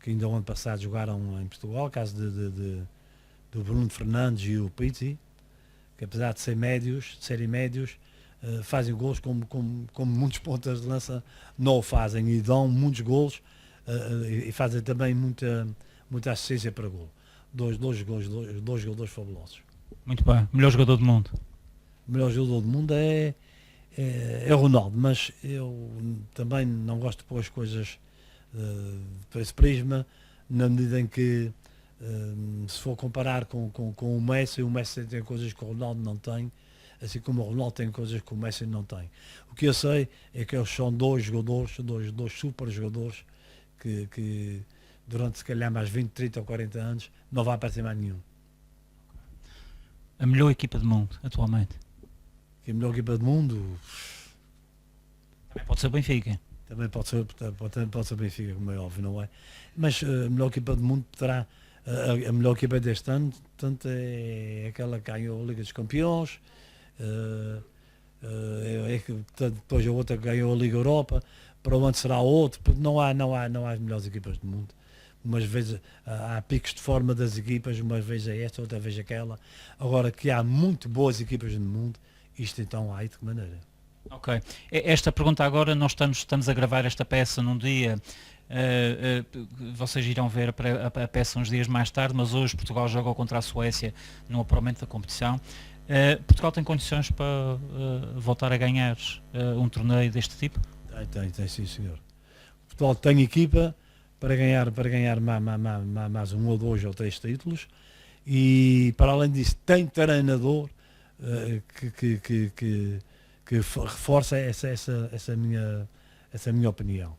que ainda o ano passado jogaram em Portugal, o caso do Bruno Fernandes e o Pizzi, que apesar de serem médios, fazem gols como muitos pontas de lança não o fazem e dão muitos gols e fazem também muita assistência para gol. Dois jogadores fabulosos. Muito bem. Melhor jogador do mundo? O melhor jogador do mundo é o Ronaldo, mas eu também não gosto de pôr as coisas por esse prisma, na medida em que se for comparar com o Messi tem coisas que o Ronaldo não tem, assim como o Ronaldo tem coisas que o Messi não tem. O que eu sei é que eles são dois super jogadores que durante se calhar mais 20, 30 ou 40 anos não vai aparecer mais nenhum. A melhor equipa do mundo atualmente? Que a melhor equipa do mundo Também pode ser o Benfica. também pode ser Benfica, como é óbvio, não é? Mas a melhor equipa do mundo terá a melhor equipa deste ano, portanto, é aquela que ganhou a Liga dos Campeões, depois a outra que ganhou a Liga Europa, para onde será outro, porque não há as melhores equipas do mundo. Umas vezes há picos de forma das equipas, uma vez é esta, outra vez aquela. Agora que há muito boas equipas no mundo, isto então há de que maneira. Ok. Esta pergunta agora, nós estamos a gravar esta peça num dia, vocês irão ver a peça uns dias mais tarde, mas hoje Portugal joga contra a Suécia no apuramento da competição. Portugal tem condições para voltar a ganhar um torneio deste tipo? Tem sim, senhor. Portugal tem equipa para ganhar mais um ou dois ou três títulos e para além disso tem treinador que reforça essa minha opinião,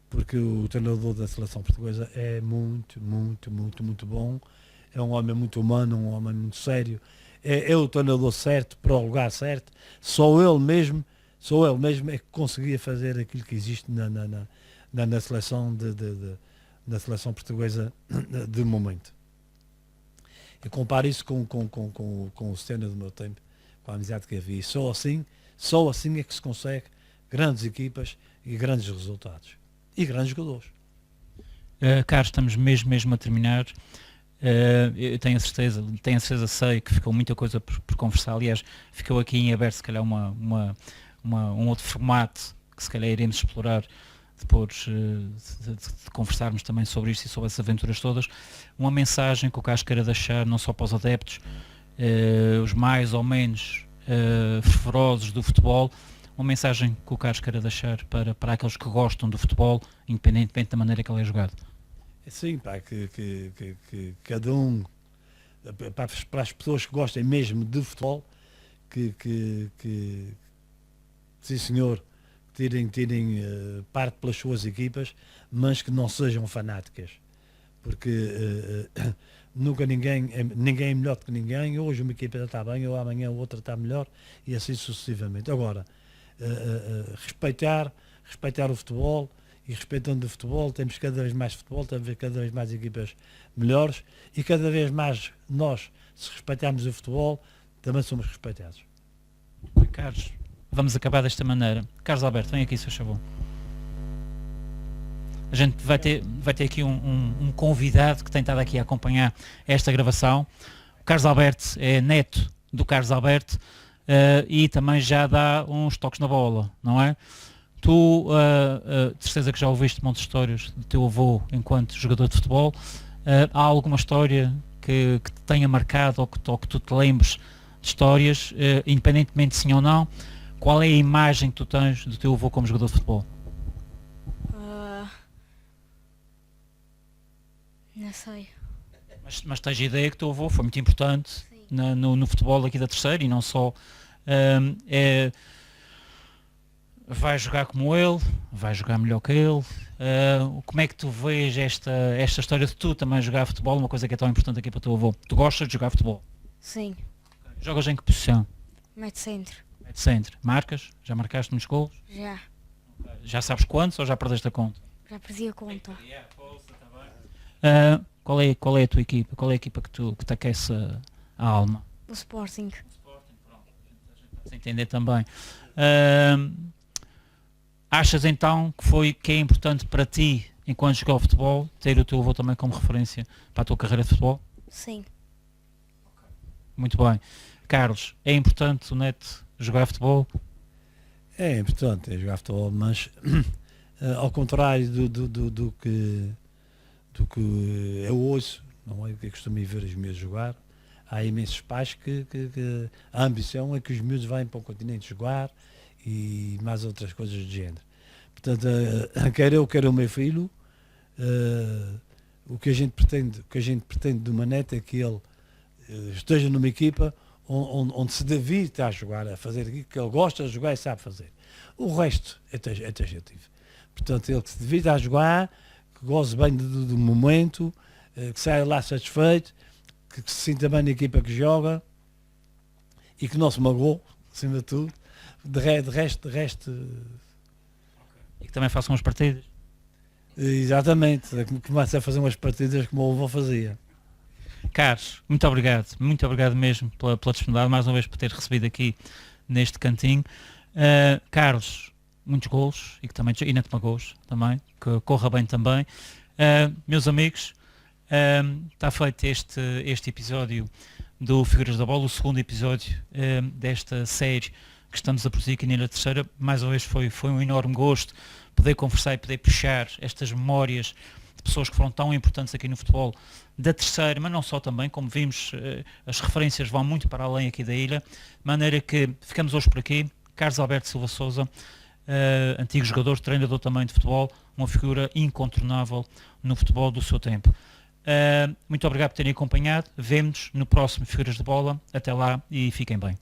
porque o treinador da seleção portuguesa é muito bom, é um homem muito humano, um homem muito sério, é o treinador certo para o lugar certo, só ele mesmo é que conseguia fazer aquilo que existe na seleção na seleção portuguesa de momento. Eu comparo isso com o Senna do meu tempo, com a amizade que havia. Só assim é que se consegue grandes equipas e grandes resultados. E grandes jogadores. Carlos, estamos mesmo a terminar. Eu tenho a certeza, sei que ficou muita coisa por conversar. Aliás, ficou aqui em aberto se calhar um outro formato que se calhar iremos explorar depois de conversarmos também sobre isto e sobre essas aventuras todas. Uma mensagem que o Carlos queira deixar não só para os adeptos, os mais ou menos fervorosos do futebol, uma mensagem que o Carlos queira deixar para aqueles que gostam do futebol, independentemente da maneira que ele é jogado. Sim, que cada um, para as pessoas que gostem mesmo de futebol, sim senhor, tirem parte pelas suas equipas, mas que não sejam fanáticas, porque nunca ninguém é melhor que ninguém. Hoje uma equipa está bem, ou amanhã a outra está melhor, e assim sucessivamente. Agora, respeitar o futebol, e respeitando o futebol, temos cada vez mais futebol, temos cada vez mais equipas melhores, e cada vez mais nós, se respeitarmos o futebol, também somos respeitados. Carlos, vamos acabar desta maneira. Carlos Alberto, vem aqui, se faz favor. A gente vai ter aqui um convidado que tem estado aqui a acompanhar esta gravação. O Carlos Alberto é neto do Carlos Alberto e também já dá uns toques na bola, não é? Tu, de certeza que já ouviste montes de histórias do teu avô enquanto jogador de futebol. Há alguma história que te tenha marcado ou que tu te lembres de histórias, independentemente de sim ou não? Qual é a imagem que tu tens do teu avô como jogador de futebol? Não sei. Mas tens a ideia que o teu avô foi muito importante no futebol aqui da Terceira, e não só. Vai jogar como ele, vai jogar melhor que ele. Como é que tu vês esta história de tu também jogar futebol, uma coisa que é tão importante aqui para o teu avô? Tu gostas de jogar futebol? Sim. Jogas em que posição? Médio centro. Médio centro. Marcas? Já marcaste nos golos? Já. Já sabes quantos ou já perdeste a conta? Já perdi a conta. Qual é a tua equipa? Qual é a equipa que te aquece a alma? O Sporting. Se entender também. Achas então que é importante para ti, enquanto jogar futebol, ter o teu avô também como referência para a tua carreira de futebol? Sim. Muito bem. Carlos, é importante o neto jogar futebol? É importante jogar futebol, mas ao contrário do que eu ouço, não é o que eu costumo ver os meus jogar, há imensos pais que a ambição é que os meus venham para o continente jogar e mais outras coisas do género. Portanto, quer eu, quer o meu filho, o que a gente pretende de uma neta é que ele esteja numa equipa onde se deve estar a jogar, a fazer aquilo que ele gosta de jogar e sabe fazer. O resto é taxativo. Portanto, ele que se devia estar a jogar, que goze bem do momento, que saia lá satisfeito, que se sinta bem na equipa que joga e que não se magoe, acima de tudo. De resto. E que também façam umas partidas? Exatamente, começa a fazer umas partidas como o avô fazia. Carlos, muito obrigado mesmo pela disponibilidade, mais uma vez por ter recebido aqui neste cantinho. Carlos, muitos golos e não te magoes também, que corra bem também. Meus amigos, está feito este episódio do Figuras da Bola, o segundo episódio desta série que estamos a produzir aqui na Terceira. Mais uma vez foi um enorme gosto poder conversar e poder puxar estas memórias de pessoas que foram tão importantes aqui no futebol da Terceira, mas não só também, como vimos, as referências vão muito para além aqui da ilha, de maneira que ficamos hoje por aqui. Carlos Alberto Silva Sousa, antigo jogador, treinador também de futebol, uma figura incontornável no futebol do seu tempo. Muito obrigado por terem acompanhado, vemo-nos no próximo Figuras de Bola, até lá e fiquem bem.